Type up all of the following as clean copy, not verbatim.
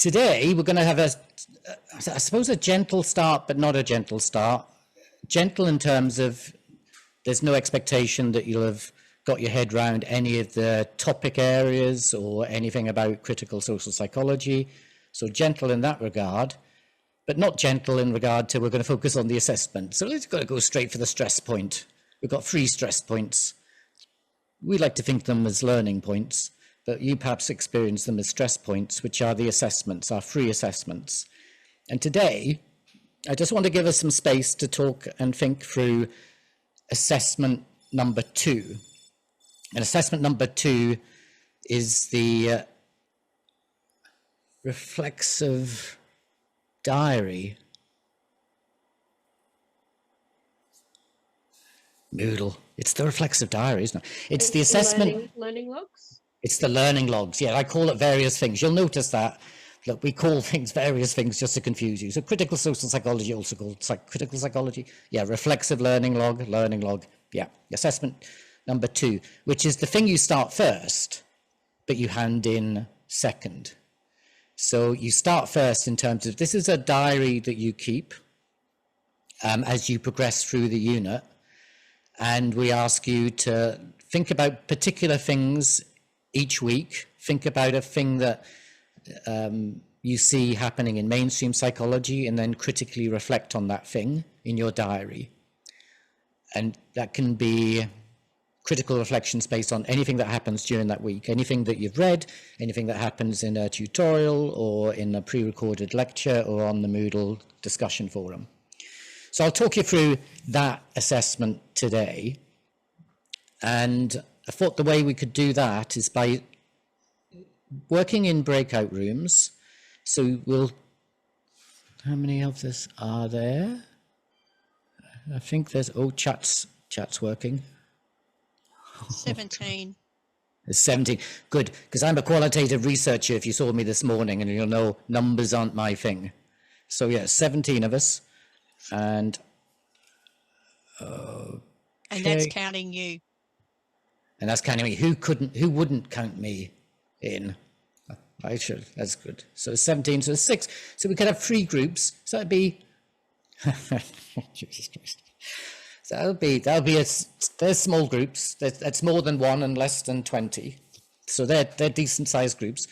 Today, we're going to have I suppose, a gentle start, but not a gentle start. Gentle in terms of there's no expectation that you'll have got your head around any of the topic areas or anything about critical social psychology. So gentle in that regard, but not gentle in regard to we're going to focus on the assessment. So let's go straight for the stress point. We've got 3 stress points. We like to think of them as learning points, but you perhaps experience them as stress points, which are the assessments, our free assessments. And today, I just want to give us some space to talk and think through assessment number 2. And assessment number 2 is the reflexive diary. Moodle. It's the reflexive diary, isn't it? It's the assessment. Learning logs? It's the learning logs. Yeah, I call it various things. You'll notice that. Look, we call things various things just to confuse you. So critical social psychology, also called critical psychology. Yeah, reflexive learning log. Yeah, assessment number 2, which is the thing you start first, but you hand in second. So you start first in terms of, this is a diary that you keep as you progress through the unit. And we ask you to think about particular things each week. Think about a thing that you see happening in mainstream psychology, and then critically reflect on that thing in your diary. And that can be critical reflections based on anything that happens during that week, anything that you've read, anything that happens in a tutorial or in a pre-recorded lecture or on the Moodle discussion forum. So I'll talk you through that assessment today. And I thought the way we could do that is by working in breakout rooms. So how many of this are there? I think there's, chat's working. 17. There's 17. Good, because I'm a qualitative researcher, if you saw me this morning, and you'll know numbers aren't my thing. So yeah, 17 of us. And and that's counting you. And that's counting me. Who wouldn't count me in? I should. That's good. So 17, so 6. So we could have 3 groups. So that'd be Jesus Christ. So they're small groups. That's more than 1 and less than 20. So they're decent sized groups.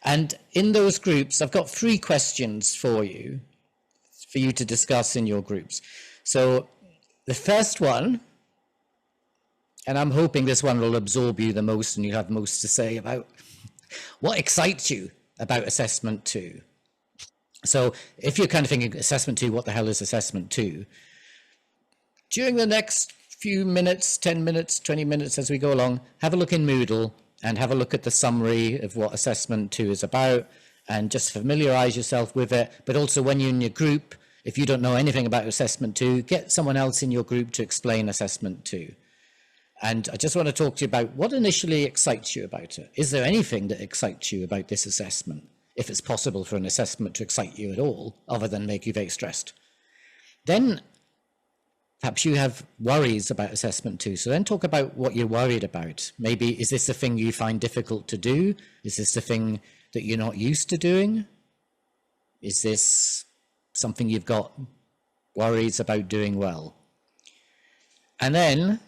And in those groups, I've got 3 questions for you to discuss in your groups. So the first one, and I'm hoping this one will absorb you the most and you have most to say about what excites you about assessment 2. So if you're kind of thinking assessment 2, what the hell is assessment 2? During the next few minutes, 10 minutes, 20 minutes as we go along, have a look in Moodle and have a look at the summary of what assessment 2 is about, and just familiarize yourself with it. But also when you're in your group, if you don't know anything about assessment 2, get someone else in your group to explain assessment 2. And I just want to talk to you about what initially excites you about it. Is there anything that excites you about this assessment? If it's possible for an assessment to excite you at all, other than make you very stressed. Then perhaps you have worries about assessment 2. So then talk about what you're worried about. Maybe, is this a thing you find difficult to do? Is this a thing that you're not used to doing? Is this something you've got worries about doing well? And then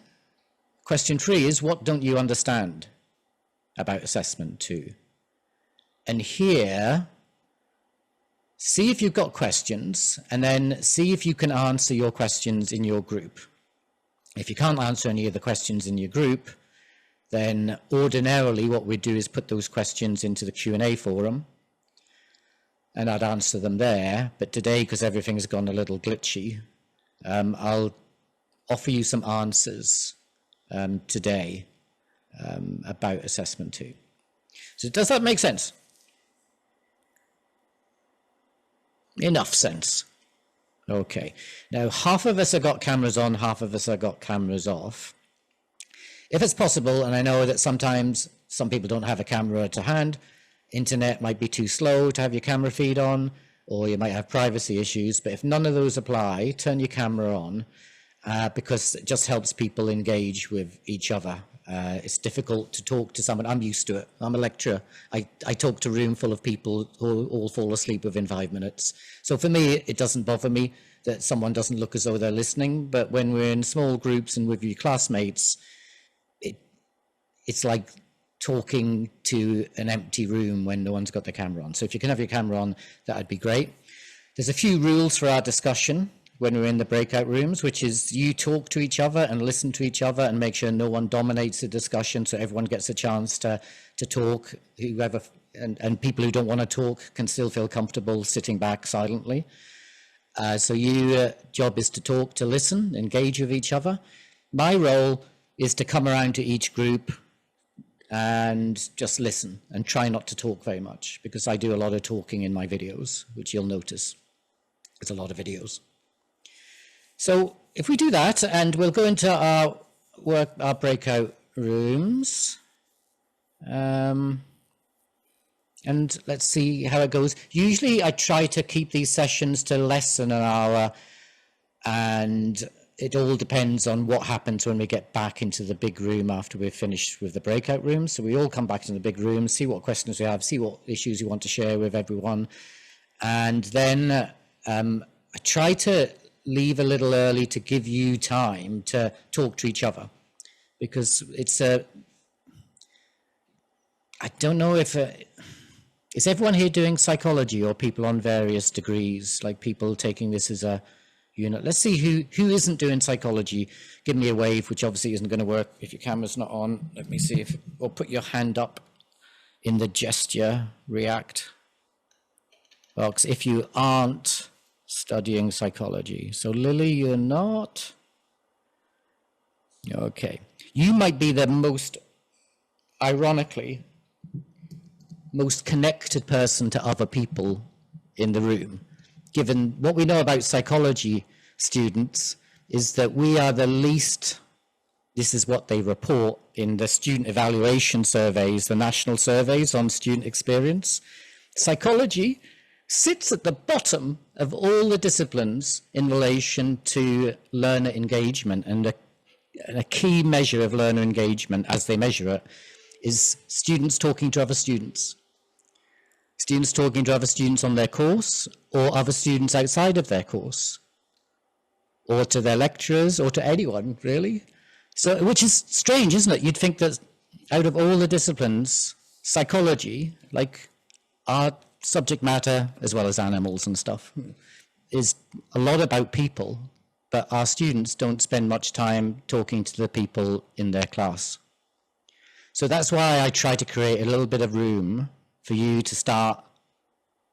question 3 is, what don't you understand about assessment 2? And here, see if you've got questions, and then see if you can answer your questions in your group. If you can't answer any of the questions in your group, then ordinarily what we do is put those questions into the Q&A forum, and I'd answer them there. But today, because everything's gone a little glitchy, I'll offer you some answers today about assessment 2. So does that make sense? Enough sense. Okay. Now, half of us have got cameras on, half of us have got cameras off. If it's possible, and I know that sometimes some people don't have a camera to hand, internet might be too slow to have your camera feed on, or you might have privacy issues, but if none of those apply, turn your camera on, because it just helps people engage with each other It's difficult to talk to someone. I'm used to it. I'm a lecturer. I talk to a room full of people who all fall asleep within 5 minutes. So for me, it doesn't bother me that someone doesn't look as though they're listening. But when we're in small groups and with your classmates, it's like talking to an empty room when no one's got their camera on. So if you can have your camera on, that'd be great. There's a few rules for our discussion when we're in the breakout rooms, which is you talk to each other and listen to each other and make sure no one dominates the discussion, so everyone gets a chance to talk. Whoever and people who don't want to talk can still feel comfortable sitting back silently. So your job is to talk, to listen, engage with each other. My role is to come around to each group and just listen and try not to talk very much, because I do a lot of talking in my videos, which you'll notice. It's a lot of videos. So if we do that, and we'll go into our breakout rooms, and let's see how it goes. Usually I try to keep these sessions to less than an hour, and it all depends on what happens when we get back into the big room after we're finished with the breakout room. So we all come back to the big room, see what questions we have, see what issues you want to share with everyone. And then I try to leave a little early to give you time to talk to each other, because it's I don't know if is everyone here doing psychology, or people on various degrees, like people taking this as a unit? Let's see who isn't doing psychology. Give me a wave, which obviously isn't going to work if your camera's not on. Let me see if, or put your hand up in the gesture react box if you aren't studying psychology. So Lily, you're not? Okay. You might be the most, ironically, most connected person to other people in the room. Given what we know about psychology students is that we are the least, this is what they report in the student evaluation surveys, the national surveys on student experience. Psychology sits at the bottom of all the disciplines in relation to learner engagement, and a key measure of learner engagement, as they measure it, is students talking to other students. Students talking to other students on their course, or other students outside of their course, or to their lecturers, or to anyone, really. So, which is strange, isn't it? You'd think that out of all the disciplines, psychology, like our subject matter, as well as animals and stuff, is a lot about people, but our students don't spend much time talking to the people in their class. So that's why I try to create a little bit of room for you to start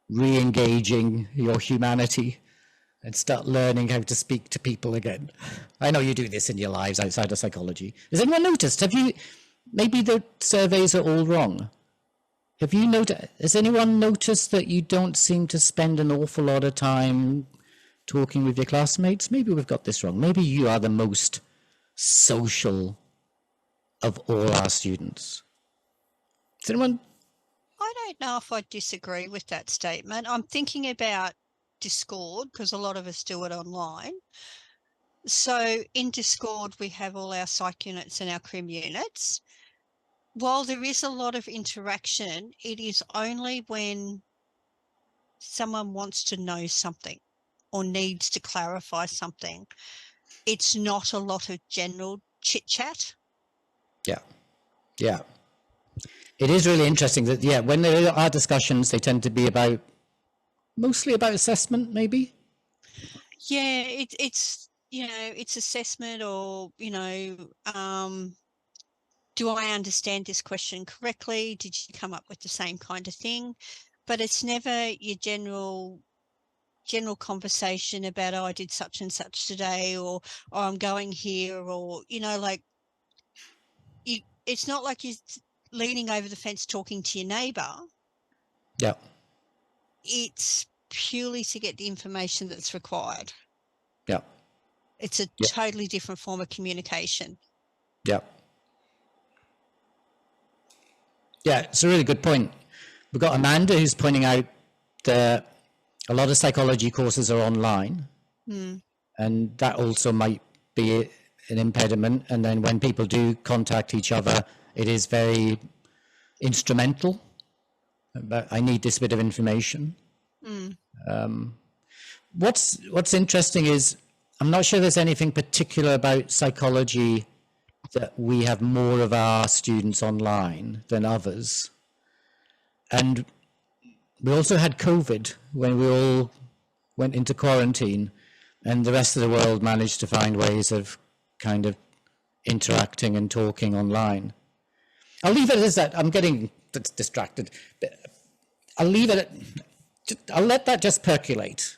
re-engaging your humanity and start learning how to speak to people again. I know you do this in your lives outside of psychology. Has anyone noticed? Maybe the surveys are all wrong. Has anyone noticed that you don't seem to spend an awful lot of time talking with your classmates? Maybe we've got this wrong. Maybe you are the most social of all our students. Is anyone? I don't know if I disagree with that statement. I'm thinking about Discord, because a lot of us do it online. So in Discord, we have all our psych units and our crim units. While there is a lot of interaction, it is only when someone wants to know something or needs to clarify something. It's not a lot of general chit chat. Yeah. It is really interesting that, when there are discussions, they tend to be mostly about assessment, maybe? Yeah, it's assessment, or, do I understand this question correctly? Did you come up with the same kind of thing? But it's never your general conversation about, I did such and such today, or I'm going here, or, it's not like you're leaning over the fence talking to your neighbour. Yeah. It's purely to get the information that's required. Yeah. It's a totally different form of communication. Yeah. Yeah, it's a really good point. We've got Amanda who's pointing out that a lot of psychology courses are online. And that also might be an impediment. And then when people do contact each other, it is very instrumental. But I need this bit of information. What's interesting is I'm not sure there's anything particular about psychology that we have more of our students online than others. And we also had COVID when we all went into quarantine, and the rest of the world managed to find ways of kind of interacting and talking online. I'll leave it as that. I'm getting distracted. I'll leave it I'll let that just percolate,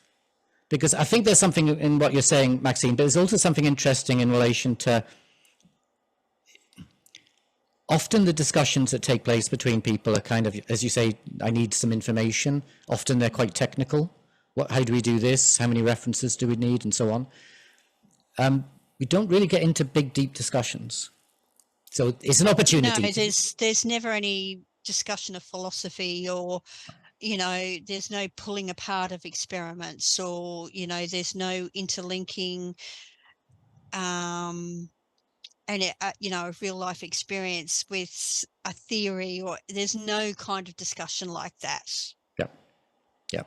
because I think there's something in what you're saying, Maxine, but there's also something interesting in relation to often the discussions that take place between people are kind of, as you say, I need some information. Often they're quite technical. How do we do this? How many references do we need? And so on. We don't really get into big, deep discussions. So it's an opportunity. No, there's never any discussion of philosophy, or, you know, there's no pulling apart of experiments, or, you know, there's no interlinking you know, a real life experience with a theory, or there's no kind of discussion like that. Yeah.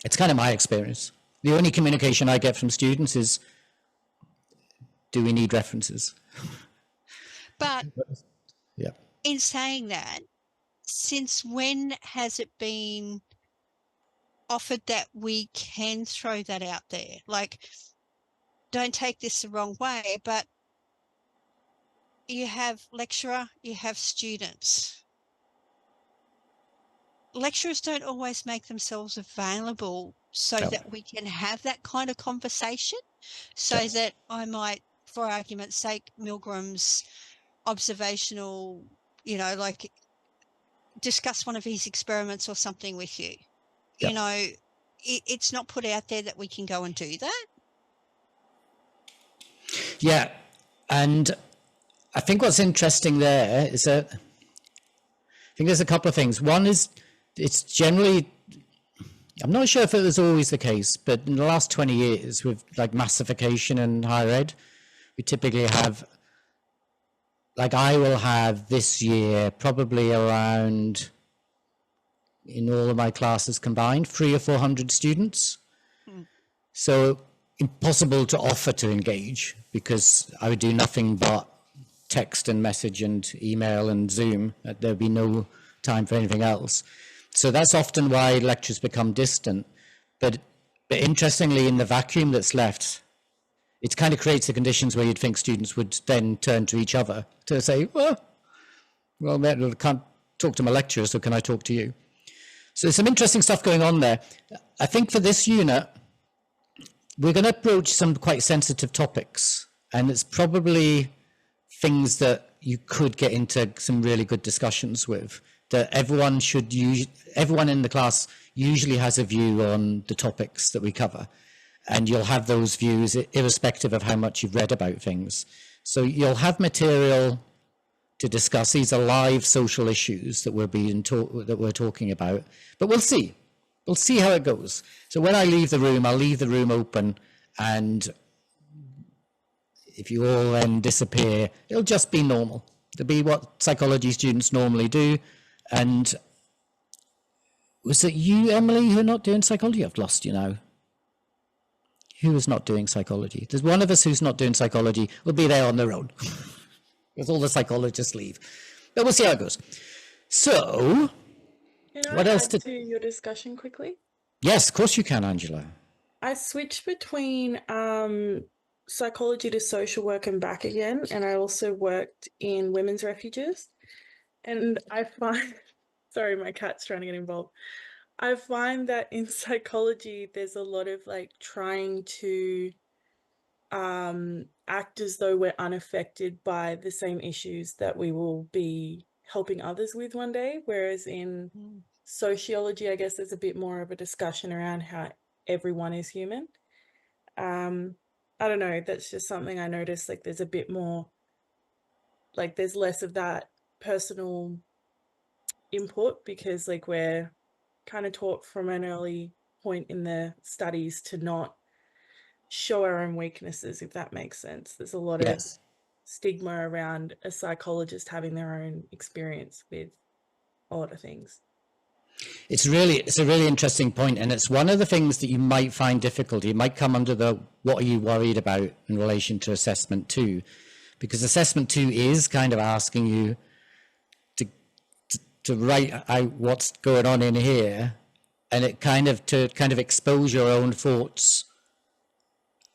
It's kind of my experience. The only communication I get from students is, do we need references? But yeah. In saying that, since when has it been offered that we can throw that out there? Like, don't take this the wrong way, but you have lecturer, you have students. Lecturers don't always make themselves available so that we can have that kind of conversation, so that I might, for argument's sake, Milgram's observational, you know, like discuss one of his experiments or something with you. You know, it's not put out there that we can go and do that. Yeah. And I think what's interesting there is that I think there's a couple of things. One is, it's generally, I'm not sure if it was always the case, but in the last 20 years with like massification in higher ed, we typically have, like I will have this year probably around, in all of my classes combined, 300 or 400 students. So impossible to offer to engage, because I would do nothing but text and message and email and Zoom. There'd be no time for anything else. So that's often why lectures become distant. But interestingly, in the vacuum that's left, it kind of creates the conditions where you'd think students would then turn to each other to say, well, I can't talk to my lecturer, so can I talk to you? So there's some interesting stuff going on there. I think for this unit, we're going to approach some quite sensitive topics, and it's probably things that you could get into some really good discussions with, that everyone in the class usually has a view on the topics that we cover, and you'll have those views irrespective of how much you've read about things. So you'll have material to discuss. These are live social issues that we're talking about, but we'll see how it goes. So when I leave the room, I'll leave the room open, and if you all then disappear, it'll just be normal. It'll be what psychology students normally do. And was it you, Emily, who are not doing psychology? I've lost you now. Who is not doing psychology? There's one of us who's not doing psychology. We'll be there on their own, because all the psychologists leave. But we'll see how it goes. So, what else to your discussion quickly? Yes, of course you can, Angela. I switched between psychology to social work and back again, and I also worked in women's refuges. And I find, sorry, my cat's trying to get involved. I find that in psychology, there's a lot of like trying to act as though we're unaffected by the same issues that we will be helping others with one day. Whereas in sociology, I guess there's a bit more of a discussion around how everyone is human. I don't know, that's just something I noticed, like there's a bit more, like there's less of that personal input, because like we're kind of taught from an early point in the studies to not show our own weaknesses, if that makes sense. There's a lot of Yes. stigma around a psychologist having their own experience with a lot of things. It's a really interesting point, and it's one of the things that you might find difficult. You might come under the what are you worried about in relation to assessment 2, because assessment 2 is kind of asking you to write out what's going on in here, and it kind of expose your own thoughts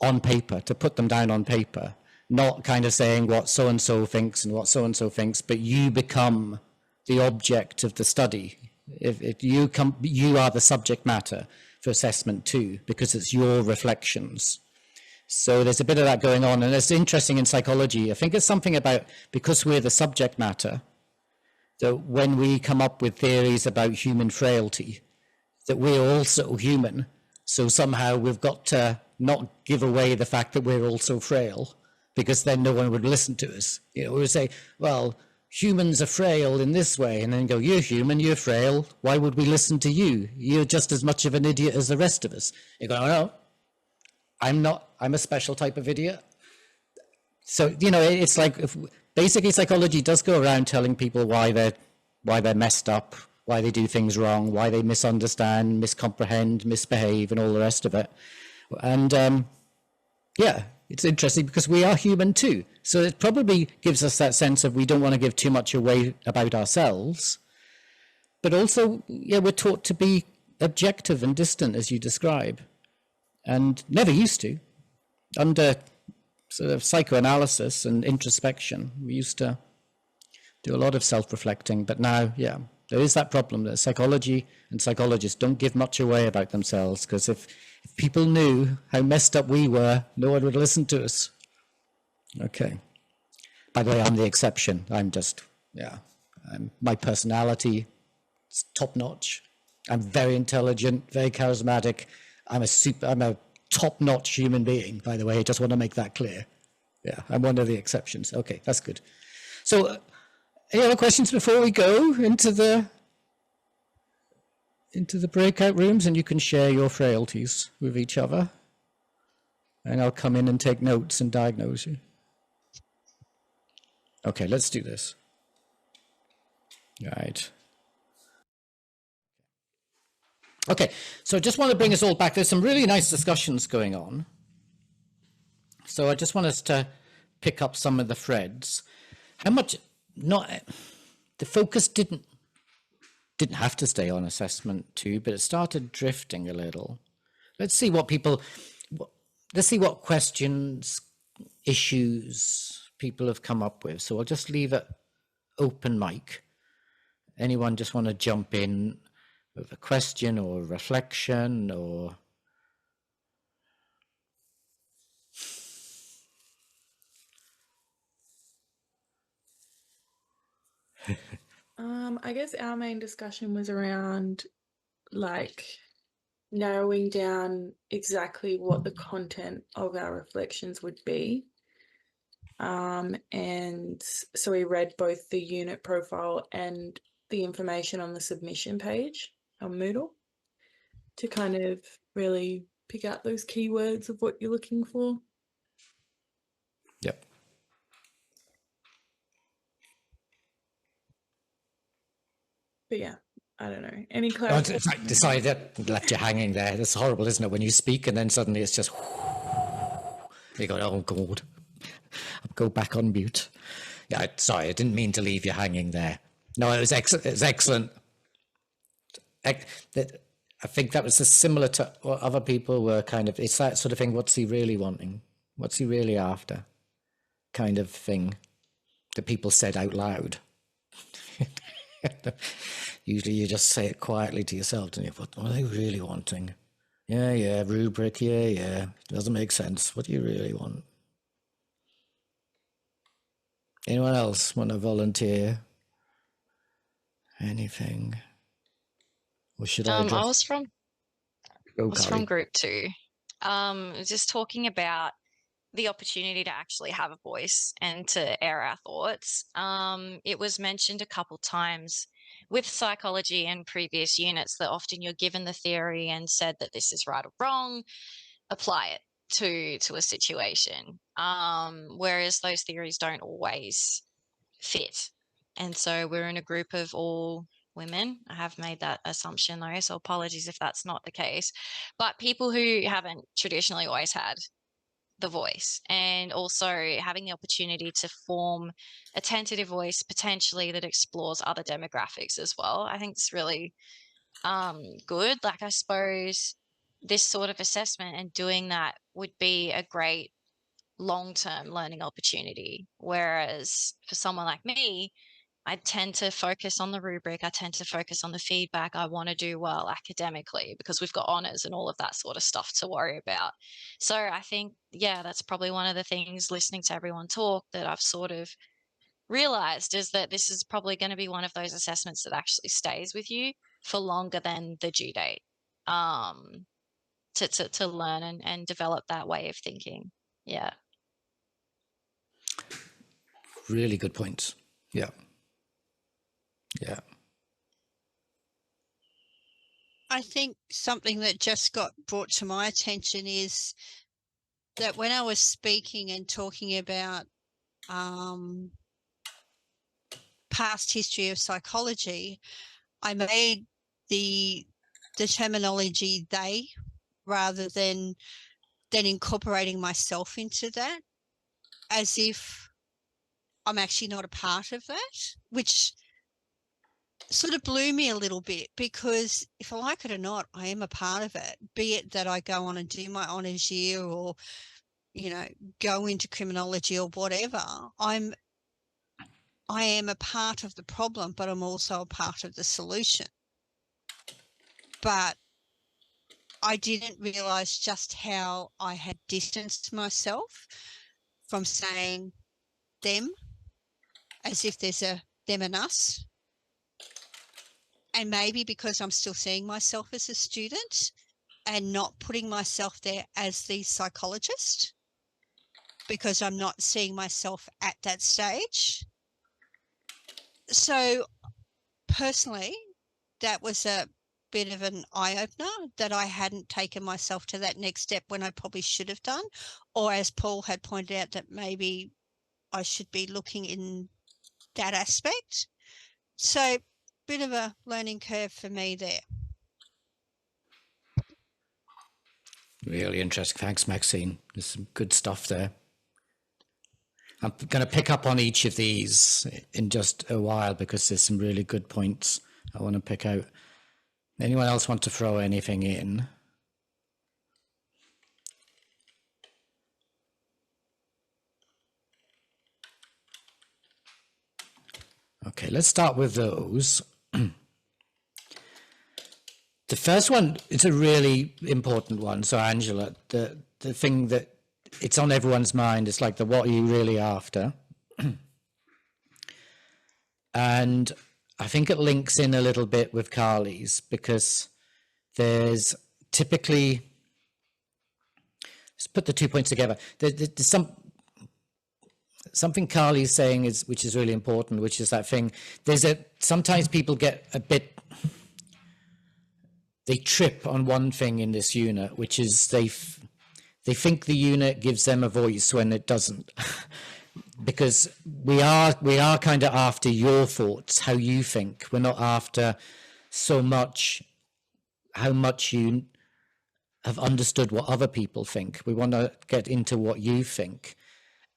on paper, to put them down on paper, not kind of saying what so and so thinks and what so and so thinks, but you become the object of the study. If you are the subject matter for assessment 2, because it's your reflections. So there's a bit of that going on, and it's interesting in psychology. I think it's something about, because we're the subject matter, that when we come up with theories about human frailty, that we're also human. So somehow we've got to not give away the fact that we're also frail, because then no one would listen to us. You know, we would say, well, humans are frail in this way, and then go, you're human, you're frail, why would we listen to you? You're just as much of an idiot as the rest of us. You go, oh, no, I'm not, I'm a special type of idiot. So, you know, it's like, basically psychology does go around telling people why they're messed up, why they do things wrong, why they misunderstand, miscomprehend, misbehave, and all the rest of it. And yeah, it's interesting because we are human too. So it probably gives us that sense of we don't want to give too much away about ourselves. But also, yeah, we're taught to be objective and distant, as you describe, and never used to. Under sort of psychoanalysis and introspection, we used to do a lot of self-reflecting, but now, yeah, there is that problem that psychology and psychologists don't give much away about themselves, because if people knew how messed up we were, no one would listen to us. Okay. By the way, I'm the exception. I'm just, yeah, my personality is top-notch. I'm very intelligent, very charismatic. I'm a top-notch human being, by the way. I just want to make that clear. Yeah, I'm one of the exceptions. Okay, that's good. So, any other questions before we go into the breakout rooms, and you can share your frailties with each other, and I'll come in and take notes and diagnose you. Okay, let's do this. All right. Okay, so I just want to bring us all back. There's some really nice discussions going on. So I just want us to pick up some of the threads. How much, the focus didn't have to stay on assessment 2, but it started drifting a little. Let's see what questions, issues people have come up with. So I'll just leave it open mic. Anyone just want to jump in with a question or a reflection or... I guess our main discussion was around like narrowing down exactly what the content of our reflections would be. And so we read both the unit profile and the information on the submission page on Moodle to kind of really pick out those keywords of what you're looking for. Yep. But yeah, I don't know. Any Oh, clarity? it's like decided, left you hanging there. That's horrible, isn't it? When you speak and then suddenly it's just... You go, oh, God. I'll go back on mute. Yeah, sorry, I didn't mean to leave you hanging there. No, it was excellent. It was excellent. I think that was similar to what other people were kind of... It's that sort of thing, what's he really wanting? What's he really after? Kind of thing that people said out loud. Usually you just say it quietly to yourself, and you what are they really wanting? Yeah, rubric, yeah. Doesn't make sense. What do you really want? Anyone else want to volunteer? Anything? Or should I I was from Carly. group 2. Just talking about the opportunity to actually have a voice and to air our thoughts. It was mentioned a couple times with psychology and previous units that often you're given the theory and said that this is right or wrong, apply it. to a situation, whereas those theories don't always fit. And so we're in a group of all women. I have made that assumption though, so apologies if that's not the case. But people who haven't traditionally always had the voice, and also having the opportunity to form a tentative voice potentially that explores other demographics as well. I think it's really good. Like, I suppose this sort of assessment and doing that would be a great long-term learning opportunity. Whereas for someone like me, I tend to focus on the rubric. I tend to focus on the feedback. I want to do well academically because we've got honors and all of that sort of stuff to worry about. So I think, yeah, that's probably one of the things listening to everyone talk that I've sort of realized is that this is probably going to be one of those assessments that actually stays with you for longer than the due date, to learn and develop that way of thinking. Yeah. Really good points. Yeah. Yeah. I think something that just got brought to my attention is that when I was speaking and talking about past history of psychology, I made the terminology they rather than incorporating myself into that, as if I'm actually not a part of that, which sort of blew me a little bit, because if I like it or not, I am a part of it, be it that I go on and do my honours year or, you know, go into criminology or whatever. I am a part of the problem, but I'm also a part of the solution. But I didn't realise just how I had distanced myself from saying them, as if there's a them and us. And maybe because I'm still seeing myself as a student and not putting myself there as the psychologist, because I'm not seeing myself at that stage. So personally, that was a bit of an eye-opener, that I hadn't taken myself to that next step when I probably should have done. Or as Paul had pointed out, that maybe I should be looking in that aspect. So bit of a learning curve for me there. Really interesting. Thanks, Maxine. There's some good stuff there. I'm going to pick up on each of these in just a while because there's some really good points I want to pick out. Anyone else want to throw anything in? Okay, let's start with those. The first one is a really important one. So, Angela, the thing that it's on everyone's mind is like the what are you really after? And I think it links in a little bit with Carly's, because there's typically, let's put the 2 points together. There's something Carly's saying which is really important, which is that thing. Sometimes people get a bit, they trip on one thing in this unit, which is they think the unit gives them a voice when it doesn't. Because we are kind of after your thoughts, how you think. We're not after so much how much you have understood what other people think. We want to get into what you think.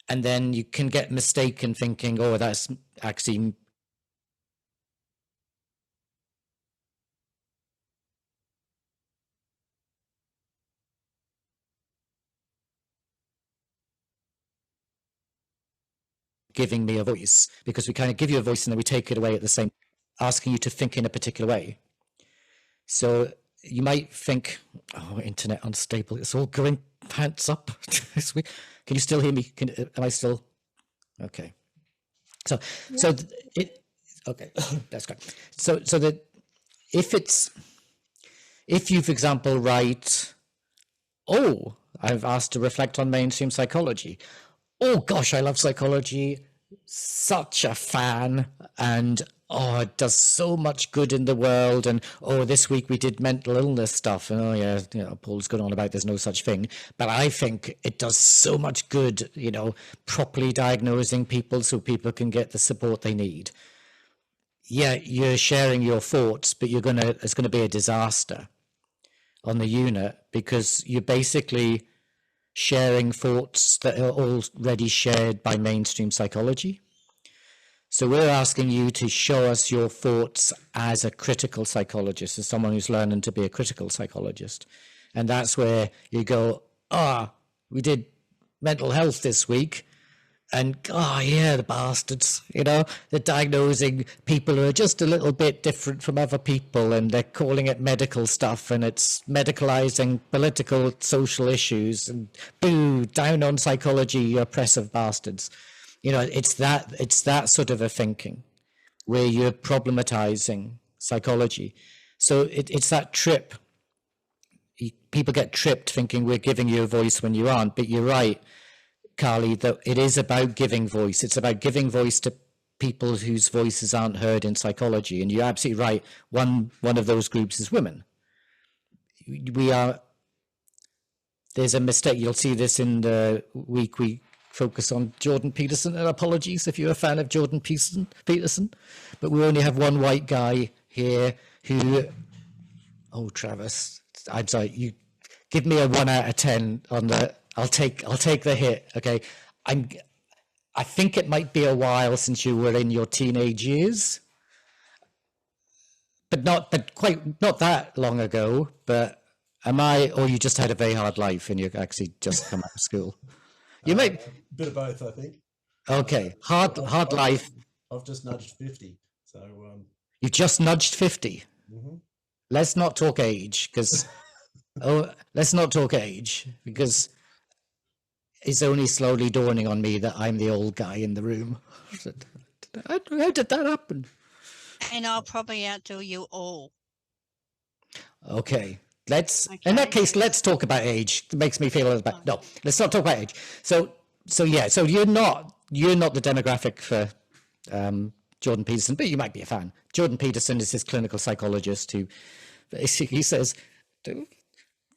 And then you can get mistaken thinking, oh, that's actually giving me a voice, because we kind of give you a voice and then we take it away at the same, asking you to think in a particular way. So you might think, oh, internet unstable, it's all going pants up. Can you still hear me? Am I still? Okay. So, yeah. Okay, that's great. So that if you, for example, write, oh, I've asked to reflect on mainstream psychology. Oh gosh, I love psychology. such a fan, and oh, it does so much good in the world. And oh, this week we did mental illness stuff. And oh yeah, Paul's going on about there's no such thing. But I think it does so much good, properly diagnosing people so people can get the support they need. Yeah, you're sharing your thoughts, but it's gonna be a disaster on the unit, because you're basically sharing thoughts that are already shared by mainstream psychology. So we're asking you to show us your thoughts as a critical psychologist, as someone who's learning to be a critical psychologist. And that's where you go, we did mental health this week, and the bastards, they're diagnosing people who are just a little bit different from other people, and they're calling it medical stuff, and it's medicalizing political, social issues, and boo, down on psychology, you oppressive bastards. It's that sort of a thinking where you're problematizing psychology. So it's that trip. People get tripped thinking we're giving you a voice when you aren't, but you're right, Carly, that it is about giving voice. It's about giving voice to people whose voices aren't heard in psychology. And you're absolutely right. One of those groups is women. There's a mistake. You'll see this in the week we focus on Jordan Peterson, and apologies if you're a fan of Jordan Peterson, but we only have one white guy here who, Travis, I'm sorry, you give me a 1 out of 10 on the, I'll take the hit. Okay. I think it might be a while since you were in your teenage years, but not that long ago. But or you just had a very hard life and you actually just come out of school? You might a bit of both, I think. Okay, hard life. I've just nudged 50, so you just nudged 50. Mm-hmm. Let's not talk age, because it's only slowly dawning on me that I'm the old guy in the room. How did that happen? And I'll probably outdo you all. Okay. In that case, let's talk about age. It makes me feel a little bit. No, let's not talk about age. So you're not the demographic for Jordan Peterson, but you might be a fan. Jordan Peterson is this clinical psychologist who basically says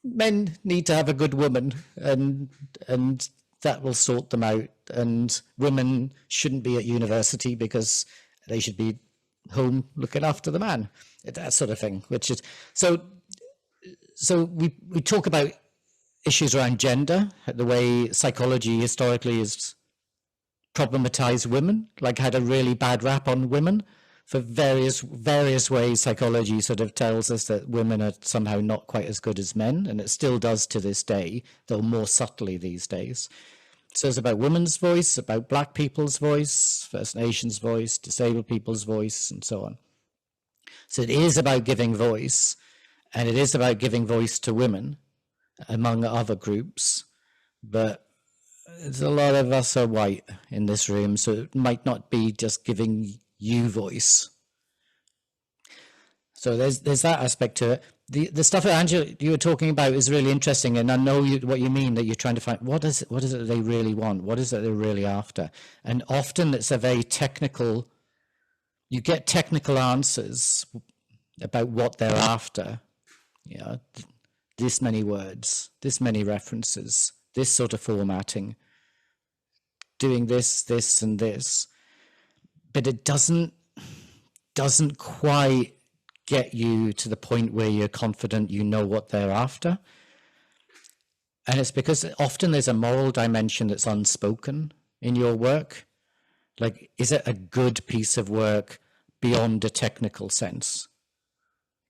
men need to have a good woman, and that will sort them out. And women shouldn't be at university because they should be home looking after the man. That sort of thing. Which is so we talk about issues around gender, the way psychology historically has problematized women, like had a really bad rap on women for various ways. Psychology sort of tells us that women are somehow not quite as good as men, and it still does to this day, though more subtly these days. So it's about women's voice, about Black people's voice, First Nations voice, disabled people's voice, and so on. So it is about giving voice, and it is about giving voice to women, among other groups. But there's a lot of us are white in this room, so it might not be just giving you voice. So there's that aspect to it. The stuff that Angela, you were talking about is really interesting, and I know what you mean, that you're trying to find what is it they really want, what is it they're really after, and often it's a very technical. You get technical answers about what they're after. This many words, this many references, this sort of formatting, doing this, and this, but it doesn't quite get you to the point where you're confident you know what they're after. And it's because often there's a moral dimension that's unspoken in your work. Like, is it a good piece of work beyond a technical sense?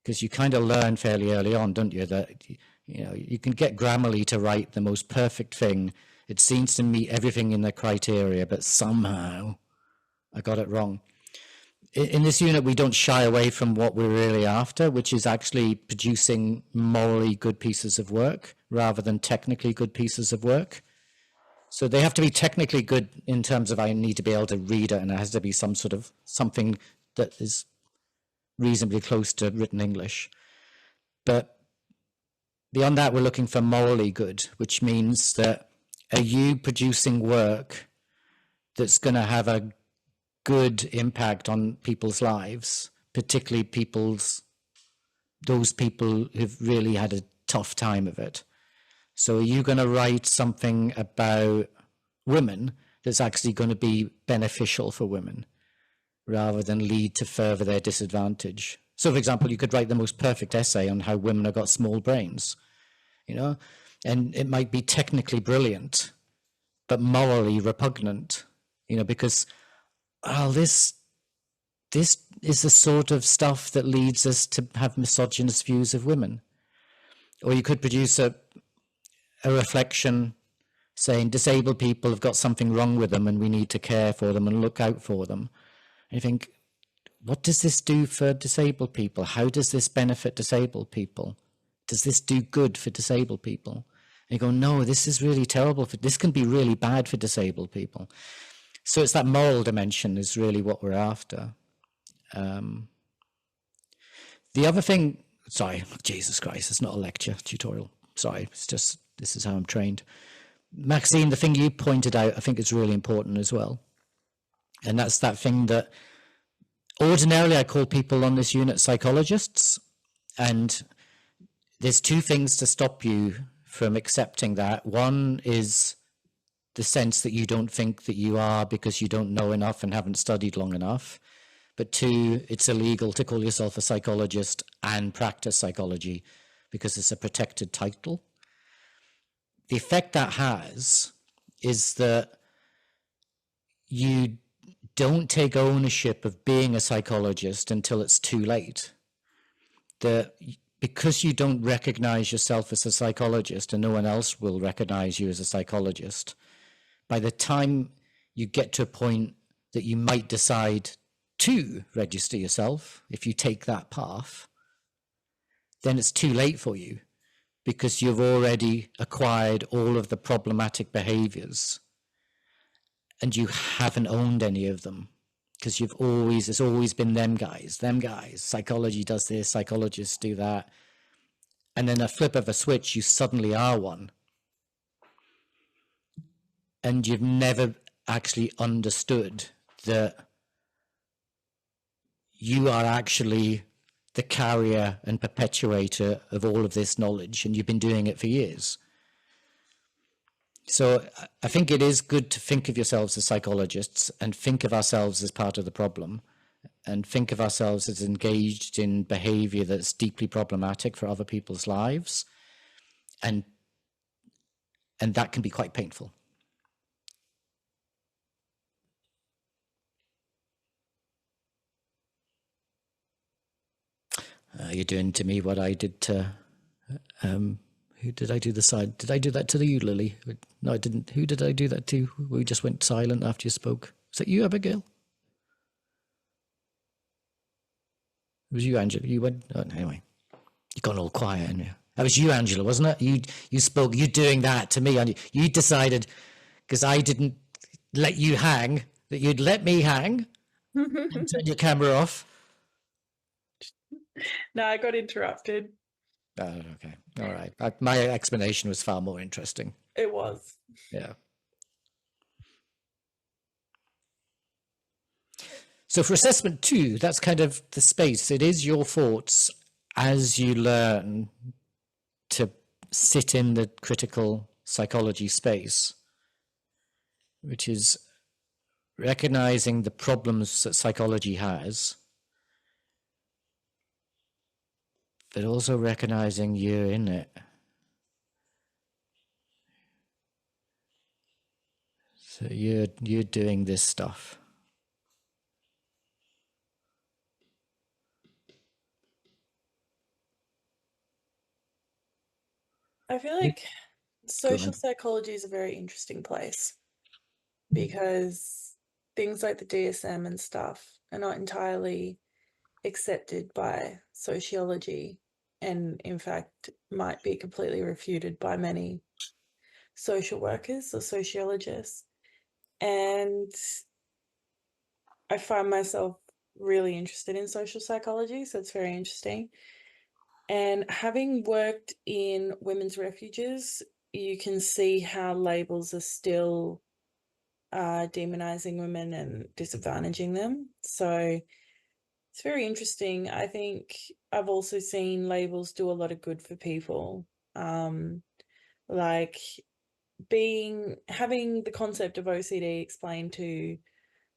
Because you kind of learn fairly early on, don't you, that you can get Grammarly to write the most perfect thing. It seems to meet everything in the criteria, but somehow I got it wrong. In this unit, we don't shy away from what we're really after, which is actually producing morally good pieces of work rather than technically good pieces of work. So they have to be technically good in terms of I need to be able to read it, and it has to be something that is reasonably close to written English. But beyond that, we're looking for morally good, which means that are you producing work that's going to have a good impact on people's lives, particularly those people who've really had a tough time of it. So are you going to write something about women that's actually going to be beneficial for women rather than lead to further their disadvantage? So, for example, you could write the most perfect essay on how women have got small brains, you know, and it might be technically brilliant, but morally repugnant, you know, because, well, this is the sort of stuff that leads us to have misogynist views of women. Or you could produce a reflection saying disabled people have got something wrong with them and we need to care for them and look out for them. And you think, what does this do for disabled people? How does this benefit disabled people? Does this do good for disabled people? And you go, no, this is really terrible. This can be really bad for disabled people. So it's that moral dimension is really what we're after. The other thing, sorry, Jesus Christ, it's not a lecture, tutorial. Sorry, it's just, this is how I'm trained. Maxine, the thing you pointed out, I think is really important as well. And that's that thing that ordinarily I call people on this unit psychologists. And there's two things to stop you from accepting that. One is the sense that you don't think that you are because you don't know enough and haven't studied long enough. But two, it's illegal to call yourself a psychologist and practice psychology because it's a protected title. The effect that has is that you don't take ownership of being a psychologist until it's too late. Because you don't recognize yourself as a psychologist and no one else will recognize you as a psychologist, by the time you get to a point that you might decide to register yourself, if you take that path, then it's too late for you because you've already acquired all of the problematic behaviors and you haven't owned any of them because it's always been them guys, psychology does this, psychologists do that. And then a flip of a switch, you suddenly are one. And you've never actually understood that you are actually the carrier and perpetuator of all of this knowledge, and you've been doing it for years. So I think it is good to think of yourselves as psychologists and think of ourselves as part of the problem and think of ourselves as engaged in behavior that's deeply problematic for other people's lives. And that can be quite painful. You're doing to me what I did to, who did I do the side? Did I do that to you, Lily? No, I didn't. Who did I do that to? We just went silent after you spoke. Was that you, Abigail? It was you, Angela. You went, oh, anyway, you got all quiet, and that was you, Angela, wasn't it? You spoke, you doing that to me, and you decided, because I didn't let you hang, that you'd let me hang and turn your camera off. No, I got interrupted. Oh, okay. All right. My explanation was far more interesting. It was. Yeah. So for assessment 2, that's kind of the space. It is your thoughts as you learn to sit in the critical psychology space, which is recognizing the problems that psychology has, but also recognizing you're in it. So you're doing this stuff. I feel like social psychology is a very interesting place because things like the DSM and stuff are not entirely accepted by sociology and in fact might be completely refuted by many social workers or sociologists. And I find myself really interested in social psychology, so it's very interesting. And having worked in women's refuges, you can see how labels are still demonizing women and disadvantaging them. So it's very interesting. I think I've also seen labels do a lot of good for people. Like having the concept of OCD explained to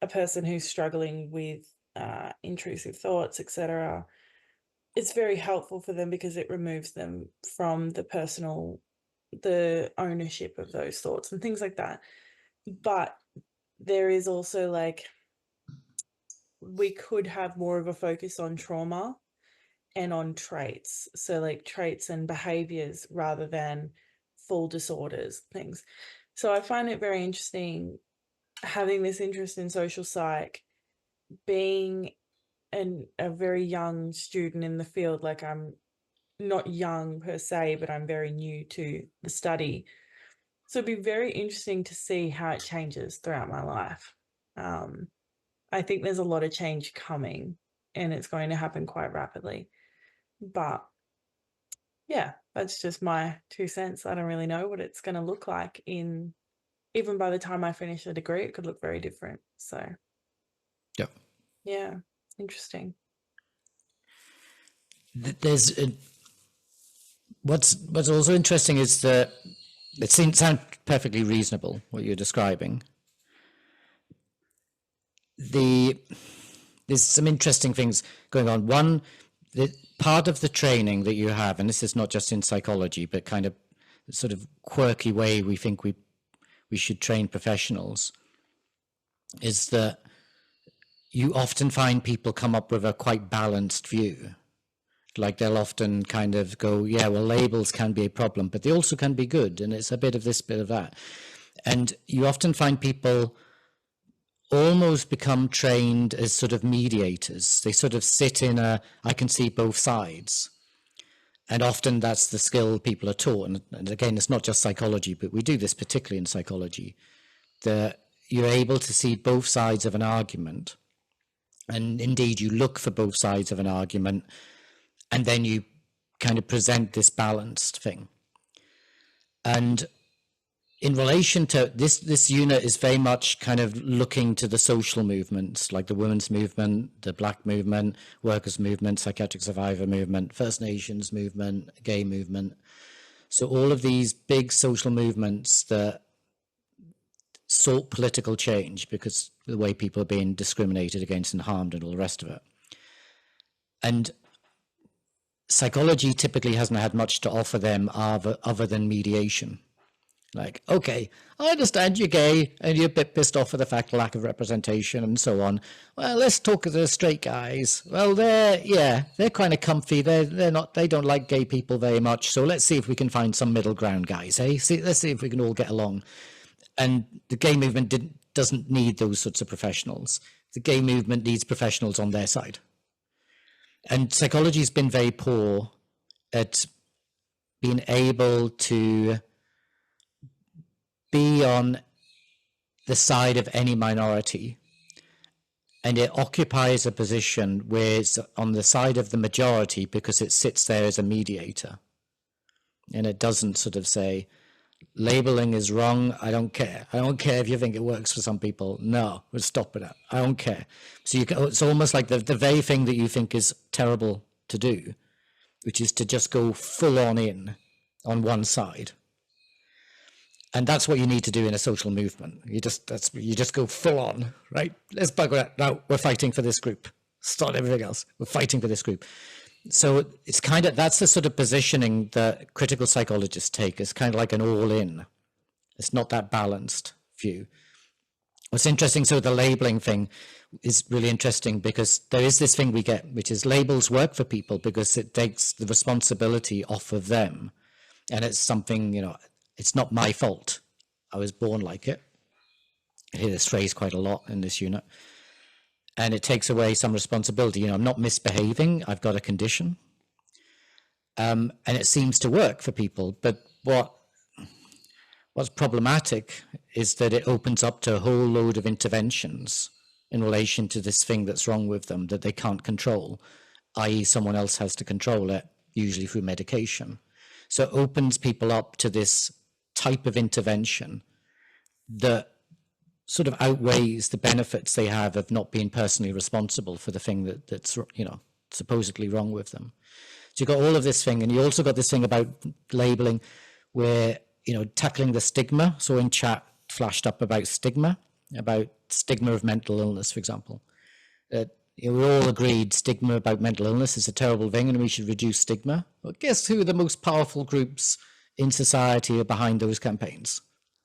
a person who's struggling with intrusive thoughts, etc. It's very helpful for them because it removes them from the ownership of those thoughts and things like that. But there is also like, we could have more of a focus on trauma and on traits. So like traits and behaviors rather than full disorders, things. So I find it very interesting having this interest in social psych, being a very young student in the field. Like, I'm not young per se, but I'm very new to the study. So it'd be very interesting to see how it changes throughout my life. I think there's a lot of change coming, and it's going to happen quite rapidly. But yeah, that's just my 2 cents. I don't really know what it's going to look like even by the time I finish the degree. It could look very different. So yeah, interesting. There's what's also interesting is that it sounds perfectly reasonable what you're describing. There's some interesting things going on. One, part of the training that you have, and this is not just in psychology, but kind of sort of quirky way we think we should train professionals, is that you often find people come up with a quite balanced view. Like, they'll often kind of go, yeah, well, labels can be a problem, but they also can be good, and it's a bit of this, bit of that. And you often find people almost become trained as sort of mediators. They sort of sit in I can see both sides. And often that's the skill people are taught. And again, it's not just psychology, but we do this particularly in psychology, that you're able to see both sides of an argument. And indeed, you look for both sides of an argument, and then you kind of present this balanced thing. And in relation to this unit is very much kind of looking to the social movements, like the women's movement, the Black movement, workers' movement, psychiatric survivor movement, First Nations movement, gay movement. So all of these big social movements that sought political change because of the way people are being discriminated against and harmed and all the rest of it. And psychology typically hasn't had much to offer them other than mediation. Like, okay, I understand you're gay and you're a bit pissed off at the fact of lack of representation and so on. Well, let's talk to the straight guys. Well, they're kind of comfy. They don't like gay people very much. So let's see if we can find some middle ground, guys. Let's see if we can all get along. And the gay movement doesn't need those sorts of professionals. The gay movement needs professionals on their side. And psychology has been very poor at being able to be on the side of any minority, and it occupies a position where it's on the side of the majority because it sits there as a mediator, and it doesn't sort of say labeling is wrong. I don't care if you think it works for some people. No, we'll stop it. I don't care. So it's almost like the very thing that you think is terrible to do, which is to just go full on in on one side. And that's what you need to do in a social movement. You just go full on, right? Let's bugger it. No, we're fighting for this group. Start everything else. We're fighting for this group. So it's kind of, that's the sort of positioning that critical psychologists take. It's kind of like an all-in. It's not that balanced view. What's interesting, so the labeling thing is really interesting because there is this thing we get, which is labels work for people because it takes the responsibility off of them. And it's something, it's not my fault. I was born like it. I hear this phrase quite a lot in this unit. And it takes away some responsibility. I'm not misbehaving. I've got a condition. And it seems to work for people. But what's problematic is that it opens up to a whole load of interventions in relation to this thing that's wrong with them that they can't control, i.e. someone else has to control it, usually through medication. So it opens people up to this type of intervention that sort of outweighs the benefits they have of not being personally responsible for the thing that's, you know, supposedly wrong with them. So you've got all of this thing, and you also got this thing about labeling where, you know, tackling the stigma. So in chat flashed up about stigma of mental illness, for example. You know, we all agreed stigma about mental illness is a terrible thing and we should reduce stigma. Well, guess who the most powerful groups in society are behind those campaigns?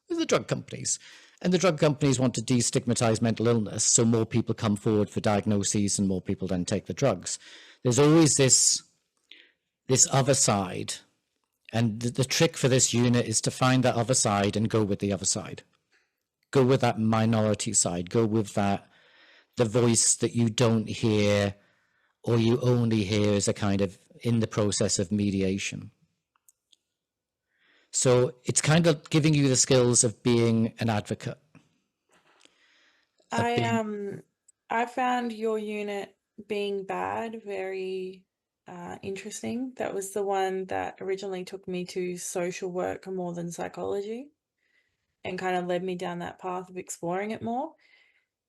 They're the drug companies. And the drug companies want to destigmatize mental illness, so more people come forward for diagnoses and more people then take the drugs. There's always this other side. And the trick for this unit is to find that other side and go with the other side. Go with that minority side. Go with the voice that you don't hear, or you only hear as a kind of in the process of mediation. So it's kind of giving you the skills of being an advocate. I found your unit being bad very interesting. That was the one that originally took me to social work more than psychology, and kind of led me down that path of exploring it more.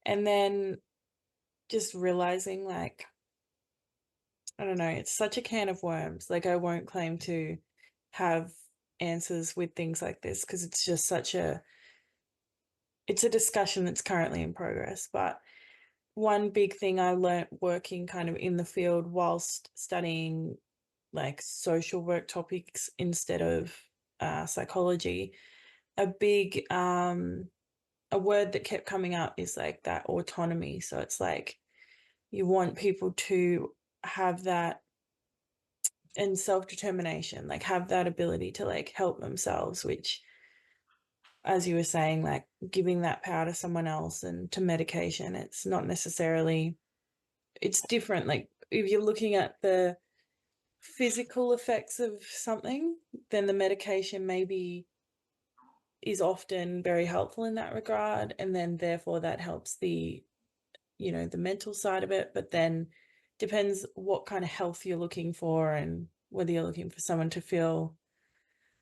And then just realizing, like, I don't know, it's such a can of worms. Like, I won't claim to have answers with things like this because it's just it's a discussion that's currently in progress. But one big thing I learnt working kind of in the field whilst studying like social work topics instead of psychology, a big a word that kept coming up is like that autonomy. So it's like you want people to have that, and self-determination, like have that ability to like help themselves, which, as you were saying, like giving that power to someone else and to medication, it's not necessarily, it's different. Like if you're looking at the physical effects of something, then the medication maybe is often very helpful in that regard, and then therefore that helps the, you know, the mental side of it. But then depends what kind of health you're looking for and whether you're looking for someone to feel,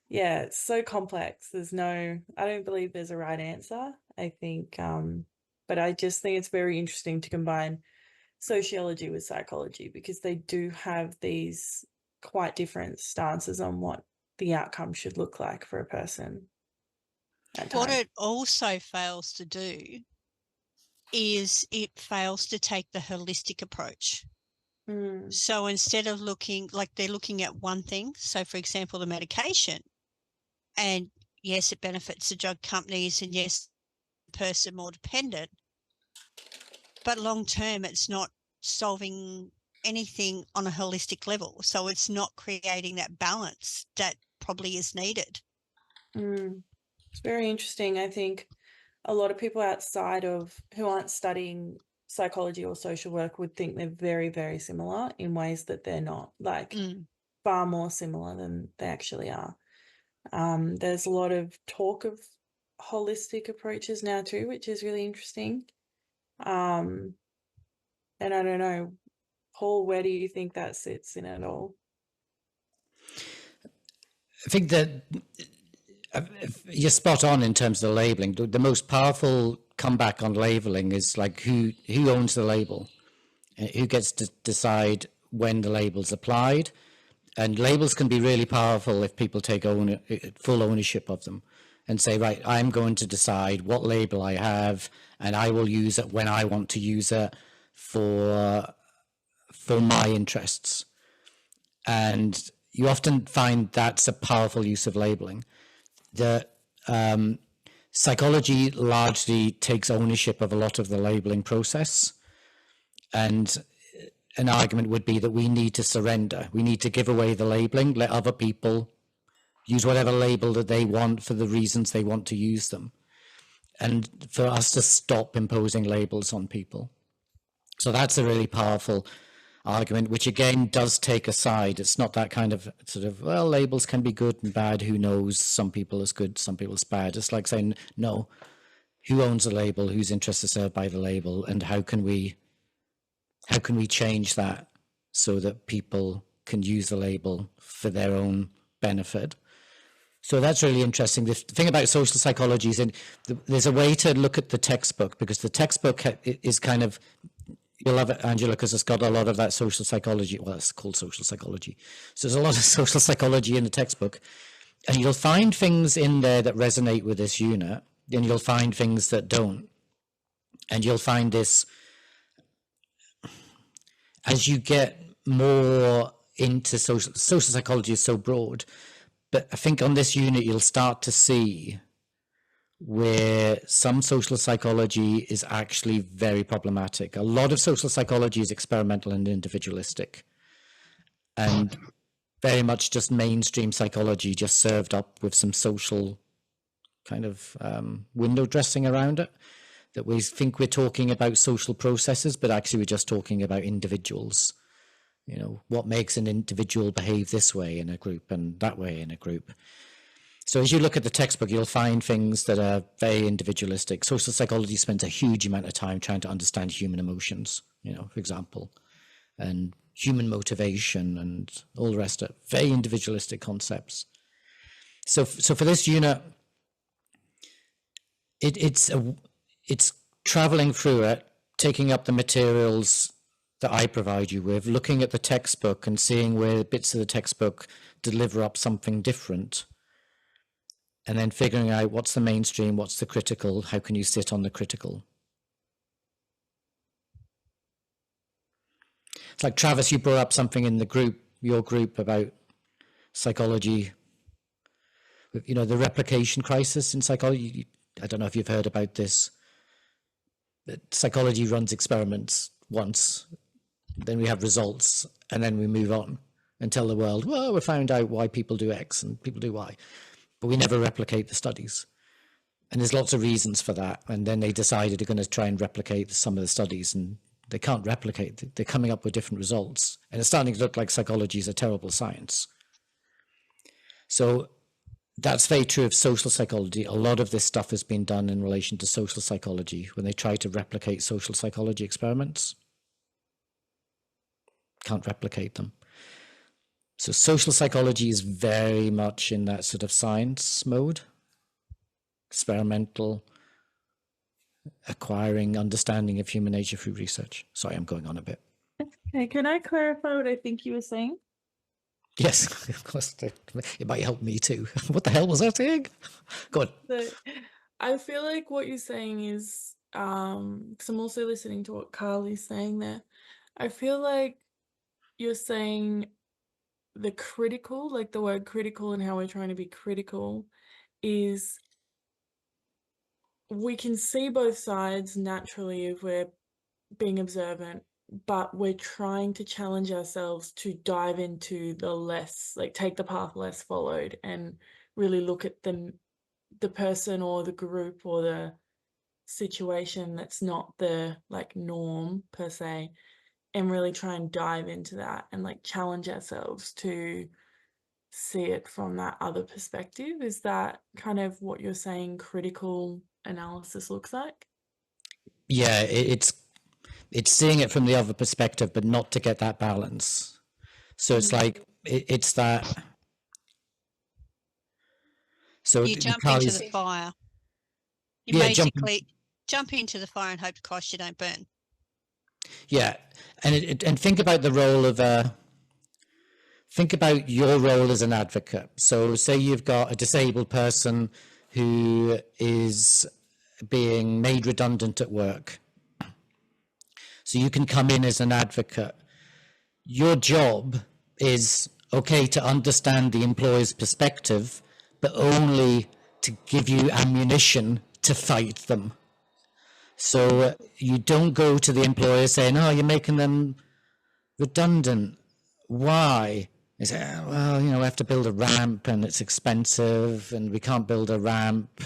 yeah, it's so complex. I don't believe there's a right answer. I think but I just think it's very interesting to combine sociology with psychology, because they do have these quite different stances on what the outcome should look like for a person at What times. it also fails to do is it fails to take the holistic approach. So instead of looking like they're looking at one thing, so for example, the medication, and yes, it benefits the drug companies, and yes, the person more dependent, but long term, it's not solving anything on a holistic level. So it's not creating that balance that probably is needed. It's very interesting. I think a lot of people outside of who aren't studying psychology or social work would think they're very, very similar in ways that they're not, like far more similar than they actually are. There's a lot of talk of holistic approaches now too, which is really interesting. And I don't know, Paul, where do you think that sits in it all? I think that you're spot on in terms of the labeling. The most powerful comeback on labeling is like who owns the label, who gets to decide when the label's applied. And labels can be really powerful if people take full ownership of them and say, right, I'm going to decide what label I have, and I will use it when I want to use it for my interests. And you often find that's a powerful use of labeling. The psychology largely takes ownership of a lot of the labeling process, and an argument would be that we need to surrender. We need to give away the labeling, let other people use whatever label that they want for the reasons they want to use them, and for us to stop imposing labels on people. So that's a really powerful argument, which again does take a side. It's not that kind of sort of, well, labels can be good and bad, who knows, some people is good, some people is bad. It's like saying, no, who owns the label, whose interests are served by the label, and how can we change that so that people can use the label for their own benefit? So that's really interesting. The thing about social psychology is there's a way to look at the textbook, because the textbook is kind of, you'll have it, Angela, because it's got a lot of that social psychology. Well, it's called social psychology. So there's a lot of social psychology in the textbook. And you'll find things in there that resonate with this unit, and you'll find things that don't. And you'll find this, as you get more into social psychology is so broad, but I think on this unit, you'll start to see where some social psychology is actually very problematic. A lot of social psychology is experimental and individualistic, and very much just mainstream psychology, just served up with some social kind of window dressing around it, that we think we're talking about social processes, but actually we're just talking about individuals. You know, what makes an individual behave this way in a group and that way in a group. So as you look at the textbook, you'll find things that are very individualistic. Social psychology spends a huge amount of time trying to understand human emotions, you know, for example, and human motivation and all the rest of it. Very individualistic concepts. So for this unit, it's traveling through it, taking up the materials that I provide you with, looking at the textbook and seeing where bits of the textbook deliver up something different, and then figuring out what's the mainstream, what's the critical, how can you sit on the critical. It's like, Travis, you brought up something in the group, your group, about psychology, you know, the replication crisis in psychology. I don't know if you've heard about this. Psychology runs experiments once, then we have results, and then we move on and tell the world, well, we found out why people do X and people do Y, but we never replicate the studies. And there's lots of reasons for that. And then they decided they're going to try and replicate some of the studies, and they can't replicate. They're coming up with different results. And it's starting to look like psychology is a terrible science. So that's very true of social psychology. A lot of this stuff has been done in relation to social psychology when they try to replicate social psychology experiments. Can't replicate them. So social psychology is very much in that sort of science mode, experimental, acquiring understanding of human nature through research. Sorry, I'm going on a bit. Okay, can I clarify what I think you were saying? Yes, of course. It might help me too. What the hell was I saying? Go on. So I feel like what you're saying is, because I'm also listening to what Carly's saying there. I feel like you're saying the critical, like the word critical and how we're trying to be critical, is we can see both sides naturally if we're being observant, but we're trying to challenge ourselves to dive into the less, like take the path less followed and really look at the person or the group or the situation that's not the like norm per se, and really try and dive into that and like challenge ourselves to see it from that other perspective. Is that kind of what you're saying critical analysis looks like? Yeah, it's seeing it from the other perspective, but not to get that balance. So it's like, it's that. So You jump into the fire. You basically jump into the fire and hope to Christ you don't burn. Yeah, and think about the role of think about your role as an advocate. So say you've got a disabled person who is being made redundant at work. So you can come in as an advocate. Your job is, okay, to understand the employer's perspective, but only to give you ammunition to fight them. So you don't go to the employer saying, oh, you're making them redundant. Why? They say, well, you know, we have to build a ramp and it's expensive and we can't build a ramp,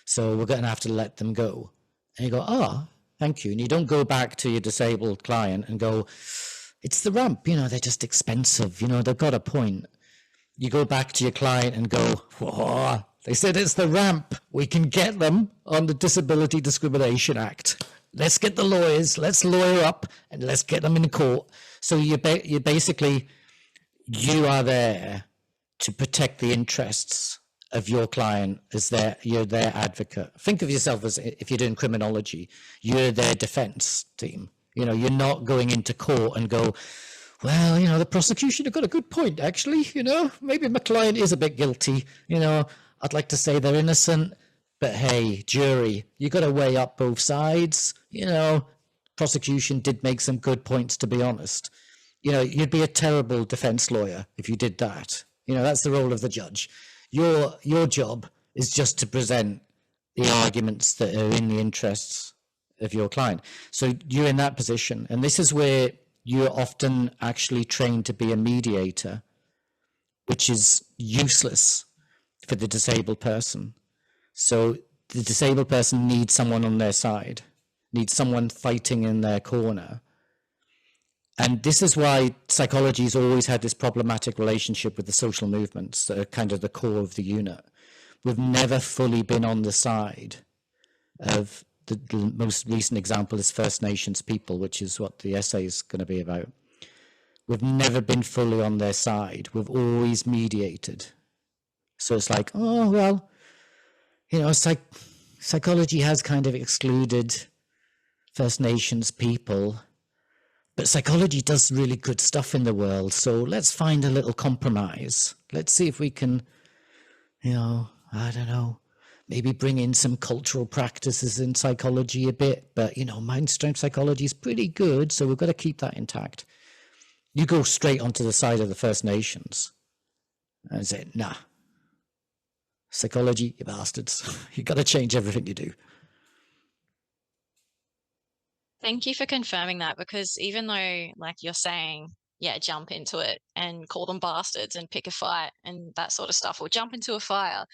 so we're going to have to let them go. And you go, oh, thank you. And you don't go back to your disabled client and go, it's the ramp, you know, they're just expensive, you know, they've got a point. You go back to your client and go, whoa, they said it's the ramp. We can get them on the Disability Discrimination Act. Let's get the lawyers, let's lawyer up and let's get them in court. So you basically, you are there to protect the interests of your client as you're their advocate. Think of yourself as, if you're doing criminology, you're their defense team. You know, you're not going into court and go, well, you know, the prosecution have got a good point, actually. You know, maybe my client is a bit guilty. You know, I'd like to say they're innocent, but hey, jury, you got to weigh up both sides. You know, prosecution did make some good points, to be honest. You know, you'd be a terrible defense lawyer if you did that. You know, that's the role of the judge. Your job is just to present the arguments that are in the interests of your client. So you're in that position, and this is where you're often actually trained to be a mediator, which is useless for the disabled person. So the disabled person needs someone on their side, needs someone fighting in their corner. And this is why psychology has always had this problematic relationship with the social movements that are kind of the core of the unit. We've never fully been on the side of the most recent example is First Nations people, which is what the essay is going to be about. We've never been fully on their side. We've always mediated. So it's like, oh, well, you know, psychology has kind of excluded First Nations people, but psychology does really good stuff in the world. So let's find a little compromise. Let's see if we can, you know, I don't know, maybe bring in some cultural practices in psychology a bit, but, you know, mainstream psychology is pretty good, so we've got to keep that intact. You go straight onto the side of the First Nations and say, nah, psychology, you bastards. You've got to change everything you do. Thank you for confirming that, because even though, like you're saying, yeah, jump into it and call them bastards and pick a fight and that sort of stuff, or jump into a fire,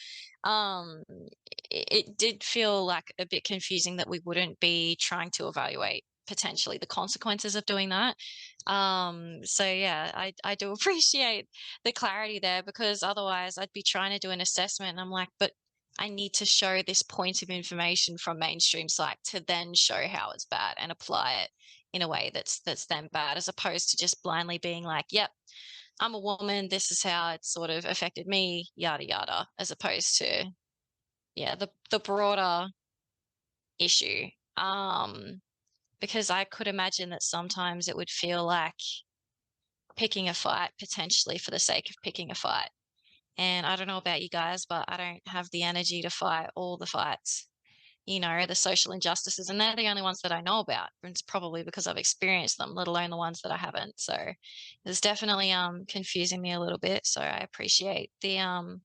it did feel like a bit confusing that we wouldn't be trying to evaluate potentially the consequences of doing that. So yeah, I do appreciate the clarity there, because otherwise I'd be trying to do an assessment and I'm like, but I need to show this point of information from mainstream psych to then show how it's bad and apply it in a way that's then bad, as opposed to just blindly being like, yep, I'm a woman, this is how it's sort of affected me, yada yada, as opposed to, yeah, the broader issue. Because I could imagine that sometimes it would feel like picking a fight potentially for the sake of picking a fight. And I don't know about you guys, but I don't have the energy to fight all the fights, you know, the social injustices. And they're the only ones that I know about. And it's probably because I've experienced them, let alone the ones that I haven't. So it's definitely confusing me a little bit. So I appreciate the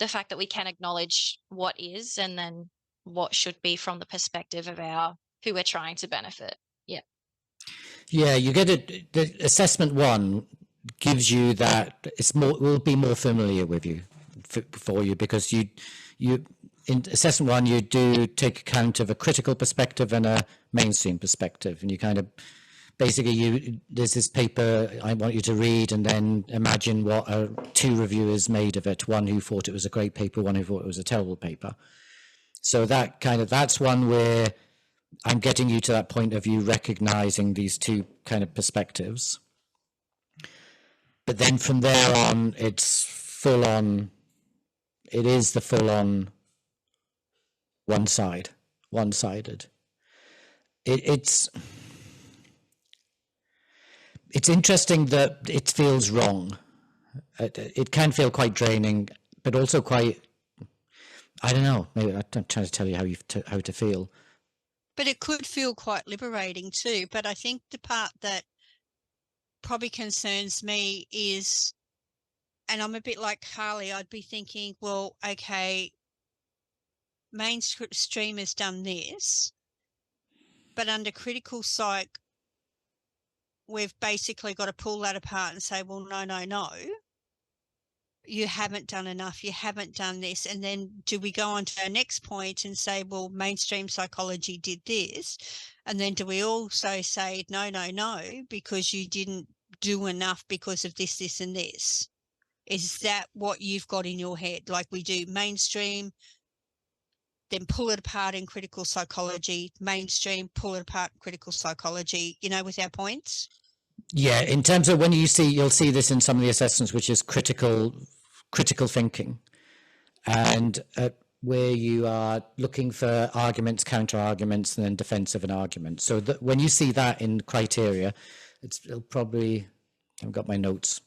fact that we can acknowledge what is and then what should be from the perspective of who we're trying to benefit. Yeah. Yeah, you get it. The assessment one gives you that will be more familiar with you for you, because you in assessment one you do take account of a critical perspective and a mainstream perspective, and you kind of basically there's this paper I want you to read and then imagine what two reviewers made of it, one who thought it was a great paper, one who thought it was a terrible paper. So that's one where I'm getting you to that point of you recognizing these two kind of perspectives. But then from there on, it's full on, it is the full on one-sided. It's interesting that it feels wrong. It can feel quite draining, but also quite, I don't know, maybe I'm trying to tell you how to feel. But it could feel quite liberating too. But I think the part that probably concerns me is, and I'm a bit like Carly, I'd be thinking, well, okay, mainstream has done this, but under critical psych, we've basically got to pull that apart and say, well, no, you haven't done enough, you haven't done this. And then do we go on to our next point and say, well, mainstream psychology did this? And then do we also say, no, because you didn't do enough because of this, and this? Is that what you've got in your head? Like we do mainstream, then pull it apart in critical psychology, mainstream, pull it apart in critical psychology, you know, with our points? Yeah, in terms of when you'll see this in some of the assessments, which is critical thinking. and where you are looking for arguments, counter arguments, and then defensive and arguments. So that when you see that in criteria, it'll probably, I haven't got my notes.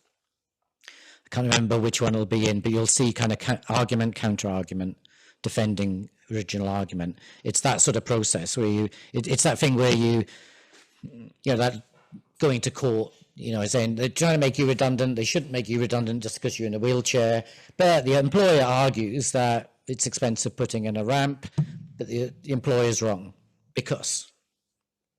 I can't remember which one it'll be in, but you'll see kind of argument, counter argument, defending original argument. It's that sort of process where you, it's that thing where you know, that going to court, you know, saying they're trying to make you redundant. They shouldn't make you redundant just because you're in a wheelchair. But the employer argues that it's expensive putting in a ramp, but the employer's wrong because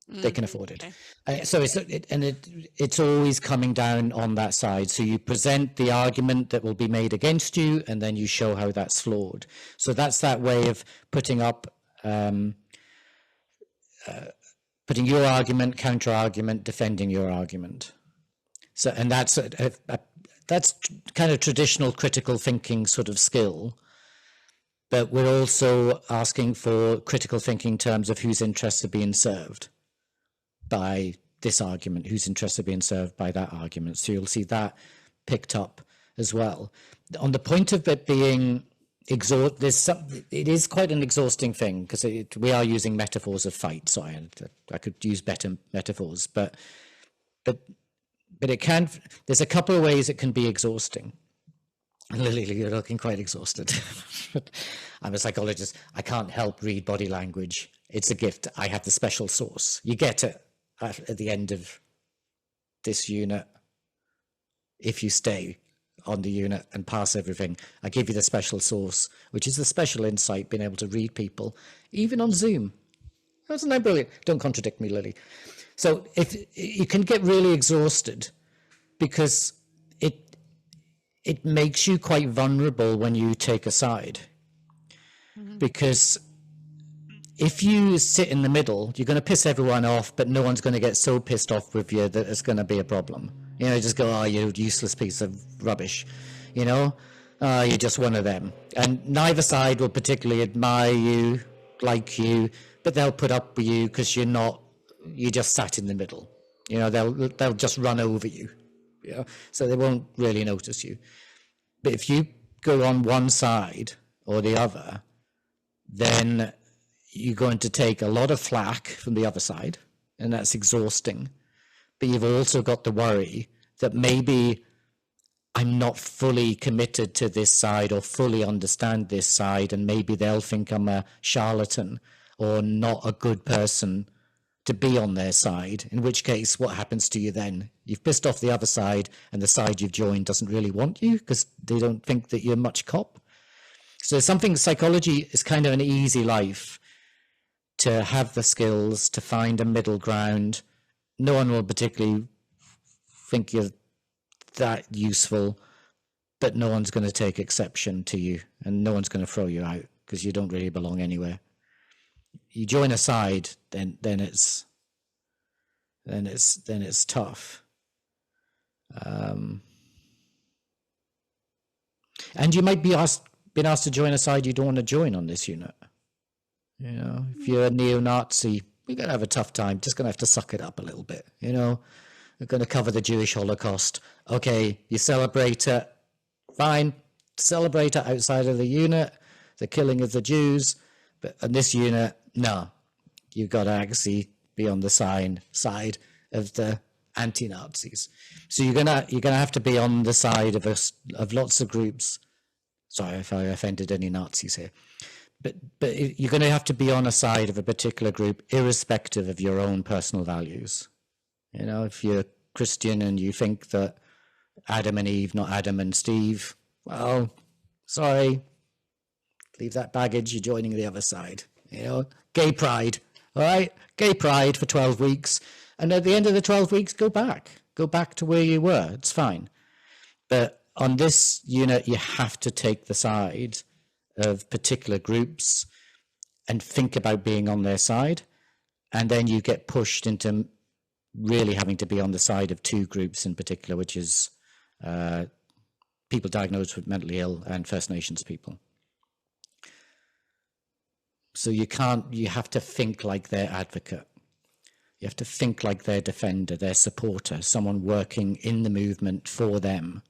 they can afford it. Okay. So it's always coming down on that side. So you present the argument that will be made against you, and then you show how that's flawed. So that's that way of putting up, putting your argument, counter argument, defending your argument. So, and that's that's kind of traditional critical thinking sort of skill. But we're also asking for critical thinking in terms of whose interests are being served by this argument, whose interests are being served by that argument. So you'll see that picked up as well. On the point of it being it is quite an exhausting thing because we are using metaphors of fight. So I could use better metaphors, but it can. There's a couple of ways it can be exhausting. Lily, you're looking quite exhausted. I'm a psychologist. I can't help read body language. It's a gift. I have the special sauce. You get it at the end of this unit. If you stay on the unit and pass everything, I give you the special sauce, which is the special insight, being able to read people, even on Zoom. Isn't that brilliant? Don't contradict me, Lily. So if you can get really exhausted because it makes you quite vulnerable when you take a side. Because if you sit in the middle, you're going to piss everyone off, but no one's going to get so pissed off with you that it's going to be a problem. You know, just go, oh, you useless piece of rubbish. You know, you're just one of them. And neither side will particularly admire you, like you, but they'll put up with you because you just sat in the middle. You know, they'll just run over you. You know, so they won't really notice you. But if you go on one side or the other, then you're going to take a lot of flack from the other side, and that's exhausting. But you've also got the worry that maybe I'm not fully committed to this side or fully understand this side, and maybe they'll think I'm a charlatan or not a good person to be on their side, in which case, what happens to you then? You've pissed off the other side, and the side you've joined doesn't really want you because they don't think that you're much cop. So psychology is kind of an easy life to have the skills to find a middle ground. No one will particularly think you're that useful, but no one's going to take exception to you, and no one's going to throw you out because you don't really belong anywhere. You join a side, then it's tough. And you might be been asked to join a side you don't want to join on this unit. You know, if you're a neo-Nazi, you're going to have a tough time. Just going to have to suck it up a little bit. You know, we're going to cover the Jewish Holocaust. Okay, you celebrate it. Fine, celebrate it outside of the unit, the killing of the Jews. But in this unit, no, you've got to actually be on the side of the anti-Nazis. So you're gonna have to be on the side of lots of groups. Sorry if I offended any Nazis here, but you're going to have to be on a side of a particular group, irrespective of your own personal values. You know, if you're Christian and you think that Adam and Eve, not Adam and Steve, well, sorry, leave that baggage. You're joining the other side. You know, gay pride. All right, gay pride for 12 weeks. And at the end of the 12 weeks, go back to where you were. It's fine. But on this unit, you have to take the side of particular groups and think about being on their side. And then you get pushed into really having to be on the side of two groups in particular, which is people diagnosed with mentally ill and First Nations people. So you have to think like their advocate. You have to think like their defender, their supporter, someone working in the movement for them.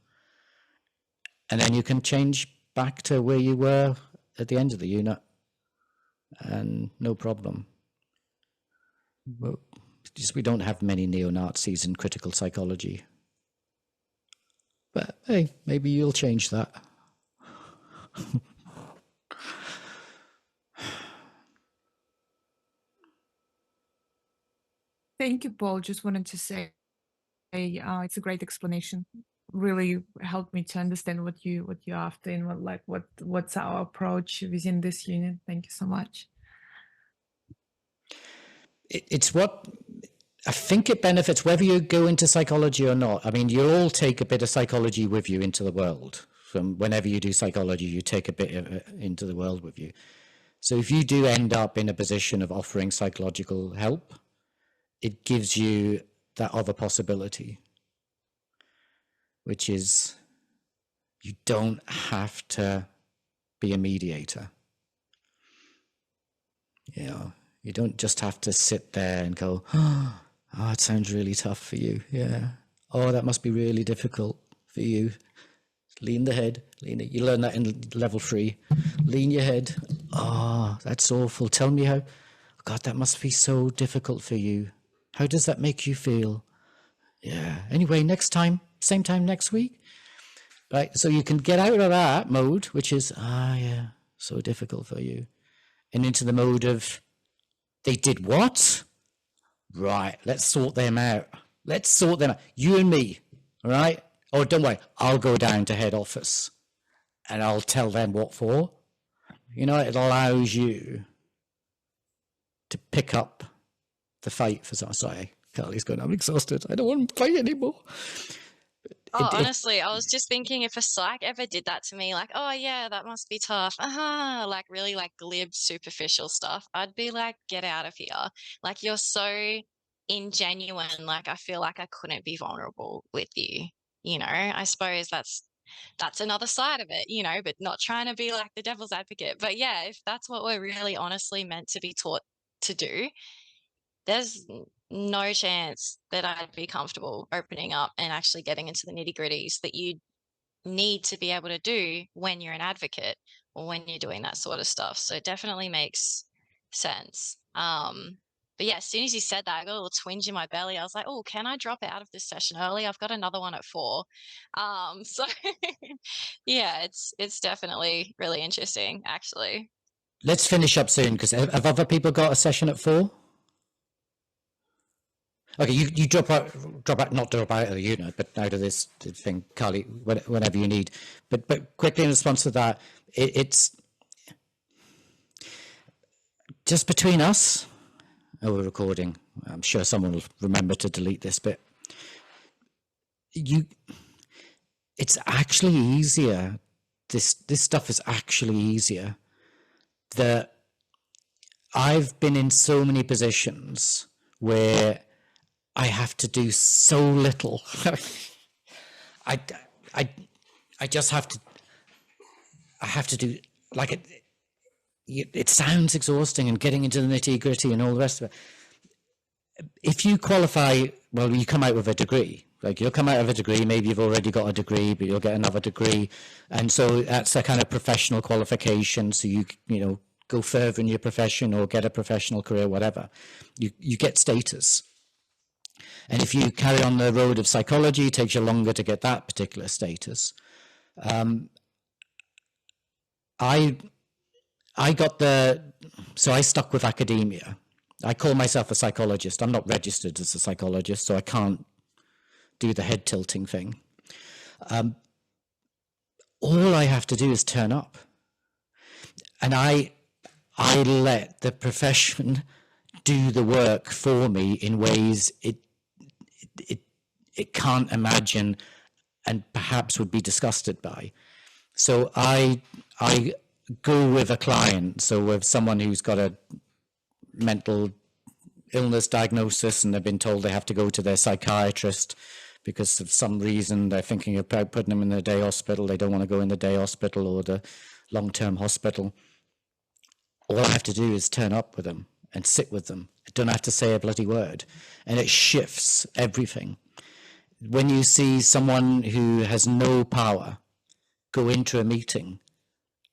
And then you can change back to where you were at the end of the unit, and no problem. Well, just we don't have many neo-Nazis in critical psychology. But hey, maybe you'll change that. Thank you, Paul. Just wanted to say it's a great explanation. Really helped me to understand what you're after and what's our approach within this unit. Thank you so much. It's what I think it benefits whether you go into psychology or not. I mean, you all take a bit of psychology with you into the world. From whenever you do psychology, you take a bit of it into the world with you. So if you do end up in a position of offering psychological help, it gives you that other possibility, which is you don't have to be a mediator. You know, you don't just have to sit there and go, oh, it sounds really tough for you. Yeah. Oh, that must be really difficult for you. Lean the head. Lean it. You learn that in level 3. Lean your head. Oh, that's awful. Tell me how. God, that must be so difficult for you. How does that make you feel? Yeah. Anyway, next time, same time next week. Right. So you can get out of that mode, which is, yeah, so difficult for you, and into the mode of, they did what? Right. Let's sort them out. Let's sort them out. You and me. All right. Oh, don't worry. I'll go down to head office and I'll tell them what for. You know, it allows you to pick up the fight for some. Sorry, Carly's going, I'm exhausted. I don't want to fight anymore. Honestly, I was just thinking if a psych ever did that to me, like, oh yeah, that must be tough. Like really like glib, superficial stuff. I'd be like, get out of here. Like you're so ingenuine. Like I feel like I couldn't be vulnerable with you. You know, I suppose that's another side of it, you know, but not trying to be like the devil's advocate. But yeah, if that's what we're really honestly meant to be taught to do, there's no chance that I'd be comfortable opening up and actually getting into the nitty-gritties that you need to be able to do when you're an advocate or when you're doing that sort of stuff. So it definitely makes sense. But yeah, as soon as you said that, I got a little twinge in my belly. I was like, oh, can I drop out of this session early? I've got another one at 4. So yeah, it's definitely really interesting, actually. Let's finish up soon, because have other people got a session at 4? Okay, you drop out, not drop out of the unit, but out of this thing, Carly, whenever you need. But quickly in response to that, it's just between us. Oh, we're recording. I'm sure someone will remember to delete this bit. It's actually easier. This stuff is actually easier. I've been in so many positions where I have to do so little. I just have to. I have to do like it. It sounds exhausting, and getting into the nitty gritty and all the rest of it. If you qualify, well, you come out with a degree. Like you'll come out of a degree. Maybe you've already got a degree, but you'll get another degree, and so that's a kind of professional qualification. So you know go further in your profession or get a professional career, whatever. You get status. And if you carry on the road of psychology, it takes you longer to get that particular status. So I stuck with academia. I call myself a psychologist. I'm not registered as a psychologist, so I can't do the head tilting thing. All I have to do is turn up. And I let the profession do the work for me in ways it can't imagine and perhaps would be disgusted by. So I go with a client, so with someone who's got a mental illness diagnosis and they've been told they have to go to their psychiatrist because of some reason they're thinking about putting them in the day hospital. They don't want to go in the day hospital or the long-term hospital. All I have to do is turn up with them and sit with them. I don't have to say a bloody word. And it shifts everything. When you see someone who has no power go into a meeting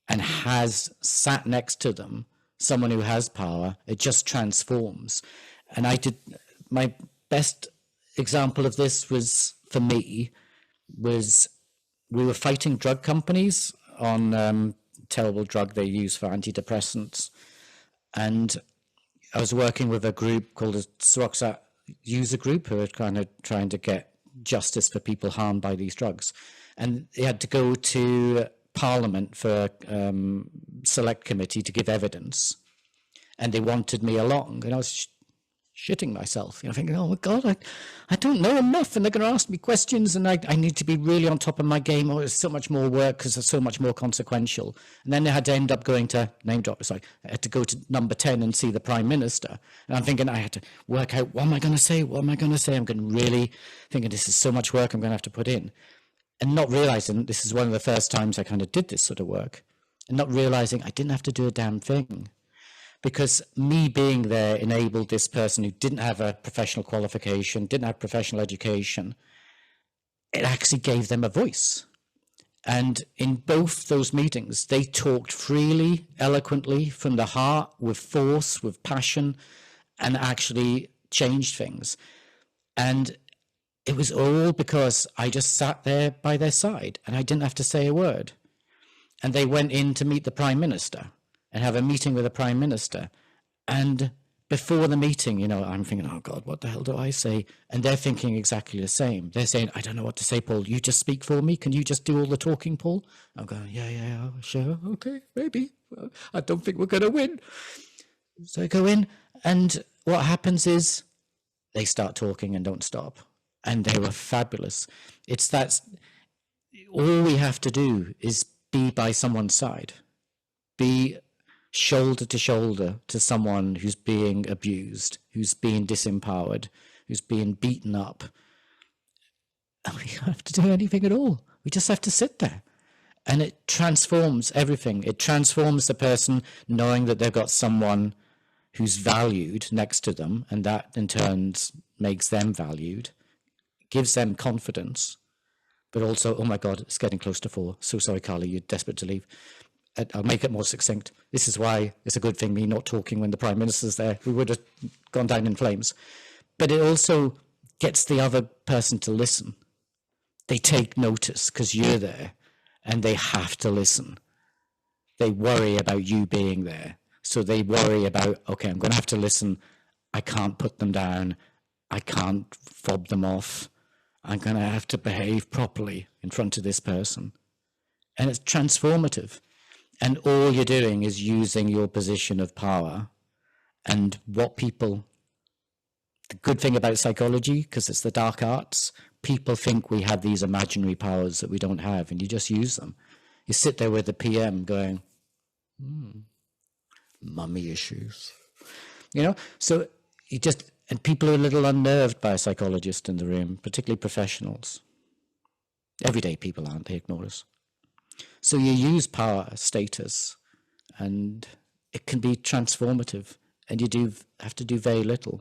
and has sat next to them someone who has power, it just transforms. And my best example of this was, for me, was we were fighting drug companies on terrible drug they use for antidepressants. And I was working with a group called a Suroxat user group who are kind of trying to get justice for people harmed by these drugs. And they had to go to Parliament for a select committee to give evidence. And they wanted me along. And I was shitting myself, thinking, oh my God, I don't know enough, and they're going to ask me questions, and I need to be really on top of my game. Oh, it's so much more work because it's so much more consequential. And then they had to end up going to, name drop, I had to go to number 10 and see the Prime Minister. And I'm thinking I had to work out, what am I going to say? I'm going really thinking this is so much work I'm going to have to put in. And not realizing this is one of the first times I kind of did this sort of work, and not realizing I didn't have to do a damn thing. Because me being there enabled this person who didn't have a professional qualification, didn't have professional education, it actually gave them a voice. And in both those meetings, they talked freely, eloquently, from the heart, with force, with passion, and actually changed things. And it was all because I just sat there by their side and I didn't have to say a word. And they went in to meet the Prime Minister and have a meeting with the Prime Minister. And before the meeting, I'm thinking, oh God, what the hell do I say? And they're thinking exactly the same. They're saying, I don't know what to say, Paul. You just speak for me. Can you just do all the talking, Paul? I'm going, yeah, sure. Okay, maybe. Well, I don't think we're going to win. So I go in, and what happens is they start talking and don't stop. And they were fabulous. It's that all we have to do is be by someone's side. Be shoulder to shoulder to someone who's being abused, who's being disempowered, who's being beaten up. And we don't have to do anything at all. We just have to sit there. And it transforms everything. It transforms the person knowing that they've got someone who's valued next to them, and that in turn makes them valued, gives them confidence, but also, oh my God, it's getting close to 4. So sorry, Carly, you're desperate to leave. I'll make it more succinct. This is why it's a good thing me not talking when the Prime Minister's there. We would have gone down in flames. But it also gets the other person to listen. They take notice because you're there, and they have to listen. They worry about you being there. So they worry about, okay, I'm going to have to listen. I can't put them down. I can't fob them off. I'm going to have to behave properly in front of this person. And it's transformative. And all you're doing is using your position of power. And what people, the good thing about psychology, because it's the dark arts, people think we have these imaginary powers that we don't have, and you just use them. You sit there with the PM going, mummy issues. So you just, and people are a little unnerved by a psychologist in the room, particularly professionals. Everyday people aren't, they ignore us. So you use power, status, and it can be transformative, and you do have to do very little.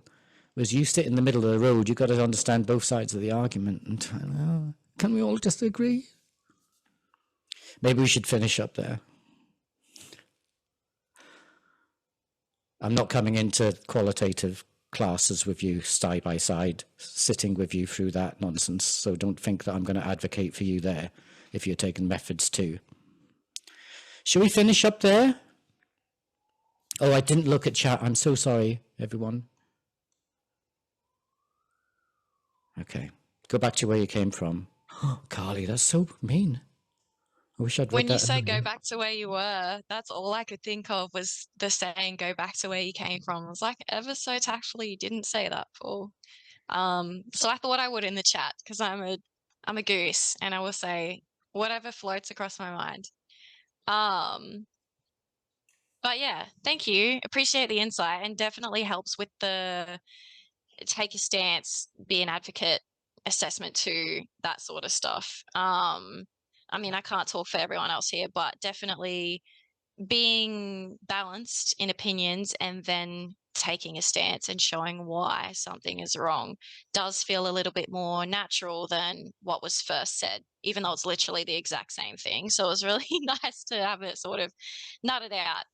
Whereas you sit in the middle of the road, you've got to understand both sides of the argument, and can we all just agree? Maybe we should finish up there. I'm not coming into qualitative classes with you side by side, sitting with you through that nonsense, so don't think that I'm going to advocate for you there if you're taking methods too. Shall we finish up there? Oh, I didn't look at chat. I'm so sorry, everyone. Okay, go back to where you came from. Oh, Carly, that's so mean. I wish I'd read When you that say earlier. go back to where you were, that's all I could think of was the saying go back to where you came from. I was like, ever so tactfully you didn't say that, Paul. So I thought I would in the chat because I'm a goose, and I will say whatever floats across my mind. But yeah, thank you. Appreciate the insight, and definitely helps with the take a stance, be an advocate assessment to that sort of stuff. I mean, I can't talk for everyone else here, but definitely being balanced in opinions and then taking a stance and showing why something is wrong does feel a little bit more natural than what was first said, even though it's literally the exact same thing. So it was really nice to have it sort of nutted out,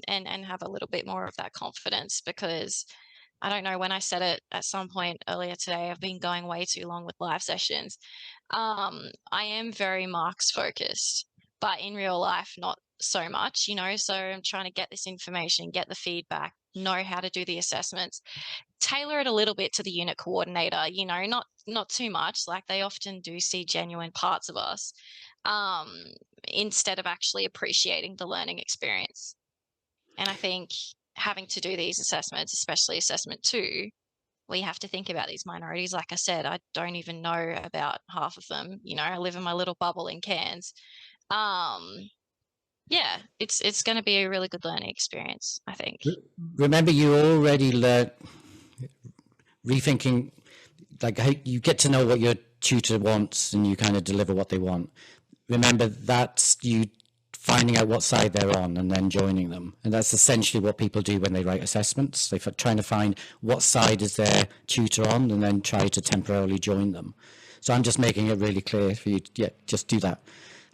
and have a little bit more of that confidence, because I don't know, when I said it at some point earlier today, I've been going way too long with live sessions. I am very marks focused, but in real life, not so much, so I'm trying to get this information, get the feedback, know how to do the assessments, tailor it a little bit to the unit coordinator, not too much. Like, they often do see genuine parts of us, instead of actually appreciating the learning experience. And I think having to do these assessments, especially assessment 2, we have to think about these minorities. Like I said, I don't even know about half of them. I live in my little bubble in Cairns. Yeah, it's going to be a really good learning experience, I think. Remember, you already learned rethinking, like how you get to know what your tutor wants and you kind of deliver what they want. Remember, that's you finding out what side they're on and then joining them. And that's essentially what people do when they write assessments. They're trying to find what side is their tutor on and then try to temporarily join them. So I'm just making it really clear for you. Yeah, just do that.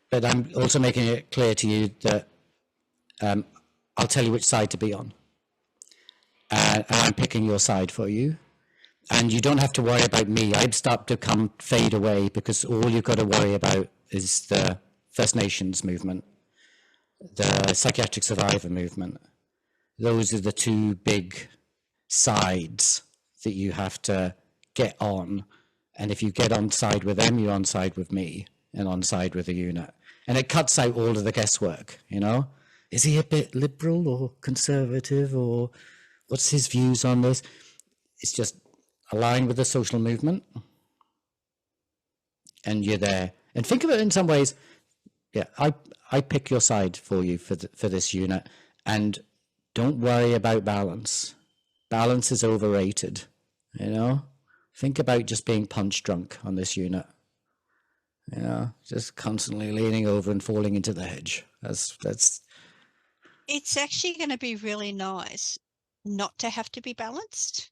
But I'm also making it clear to you that I'll tell you which side to be on. And I'm picking your side for you. And you don't have to worry about me. I'd start to fade away, because all you've got to worry about is the First Nations movement, the psychiatric survivor movement. Those are the two big sides that you have to get on. And if you get on side with them, you're on side with me and on side with the unit. And it cuts out all of the guesswork, Is he a bit liberal or conservative, or what's his views on this? It's just align with the social movement, and you're there. And think of it in some ways, yeah, I pick your side for you for this unit, and don't worry about balance. Balance is overrated, Think about just being punch drunk on this unit, just constantly leaning over and falling into the hedge. That's. It's actually going to be really nice not to have to be balanced,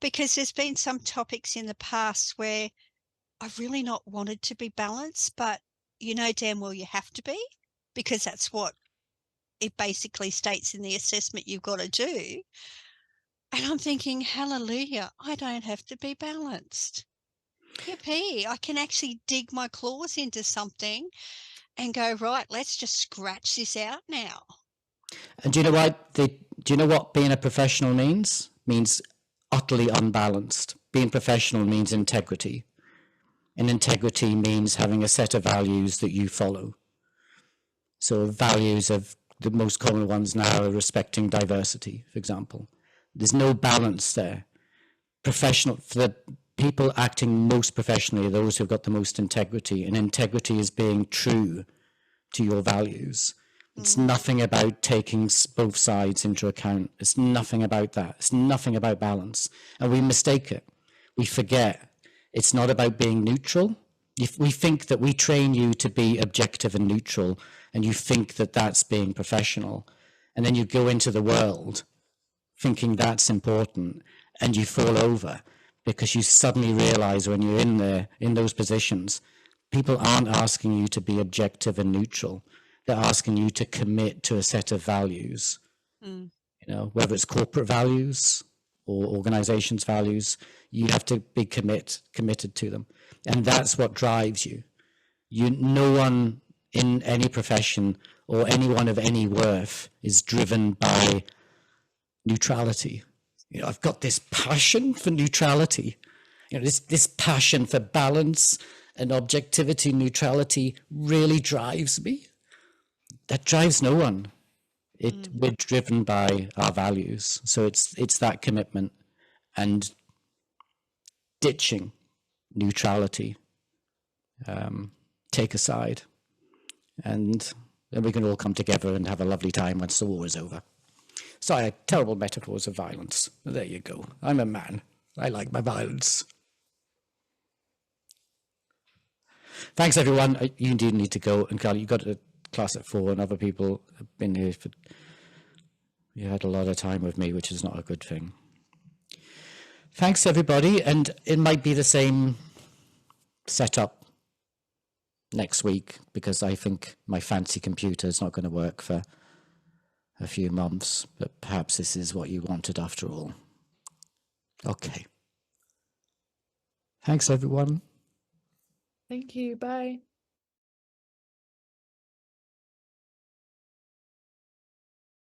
because there's been some topics in the past where I've really not wanted to be balanced, but damn well you have to be, because that's what it basically states in the assessment you've got to do. And I'm thinking, hallelujah, I don't have to be balanced. Yippee, I can actually dig my claws into something and go, right, let's just scratch this out now. And do you know what? Do you know what being a professional means? Means utterly unbalanced. Being professional means integrity. And integrity means having a set of values that you follow. So values of the most common ones now are respecting diversity, for example. There's no balance there. For the people acting most professionally are those who've got the most integrity, and integrity is being true to your values. It's nothing about taking both sides into account. It's nothing about that. It's nothing about balance. And we mistake it. We forget. It's not about being neutral. If we think that we train you to be objective and neutral, and you think that that's being professional, and then you go into the world thinking that's important, and you fall over because you suddenly realize when you're in those positions, people aren't asking you to be objective and neutral. They're asking you to commit to a set of values, whether it's corporate values or organizations' values. You have to be committed to them. And that's what drives you. No one in any profession or anyone of any worth is driven by neutrality. I've got this passion for neutrality. This passion for balance and objectivity, neutrality really drives me. That drives no one. We're driven by our values. So it's that commitment and ditching neutrality. Take a side, and then we can all come together and have a lovely time once the war is over. Sorry, terrible metaphors of violence. There you go. I'm a man. I like my violence. Thanks, everyone. You do need to go. And Carly, you've got a class at 4, and other people have been here for You had a lot of time with me, which is not a good thing. Thanks, everybody. And it might be the same setup next week, because I think my fancy computer is not going to work for a few months. But perhaps this is what you wanted after all. Okay. Thanks, everyone. Thank you. Bye.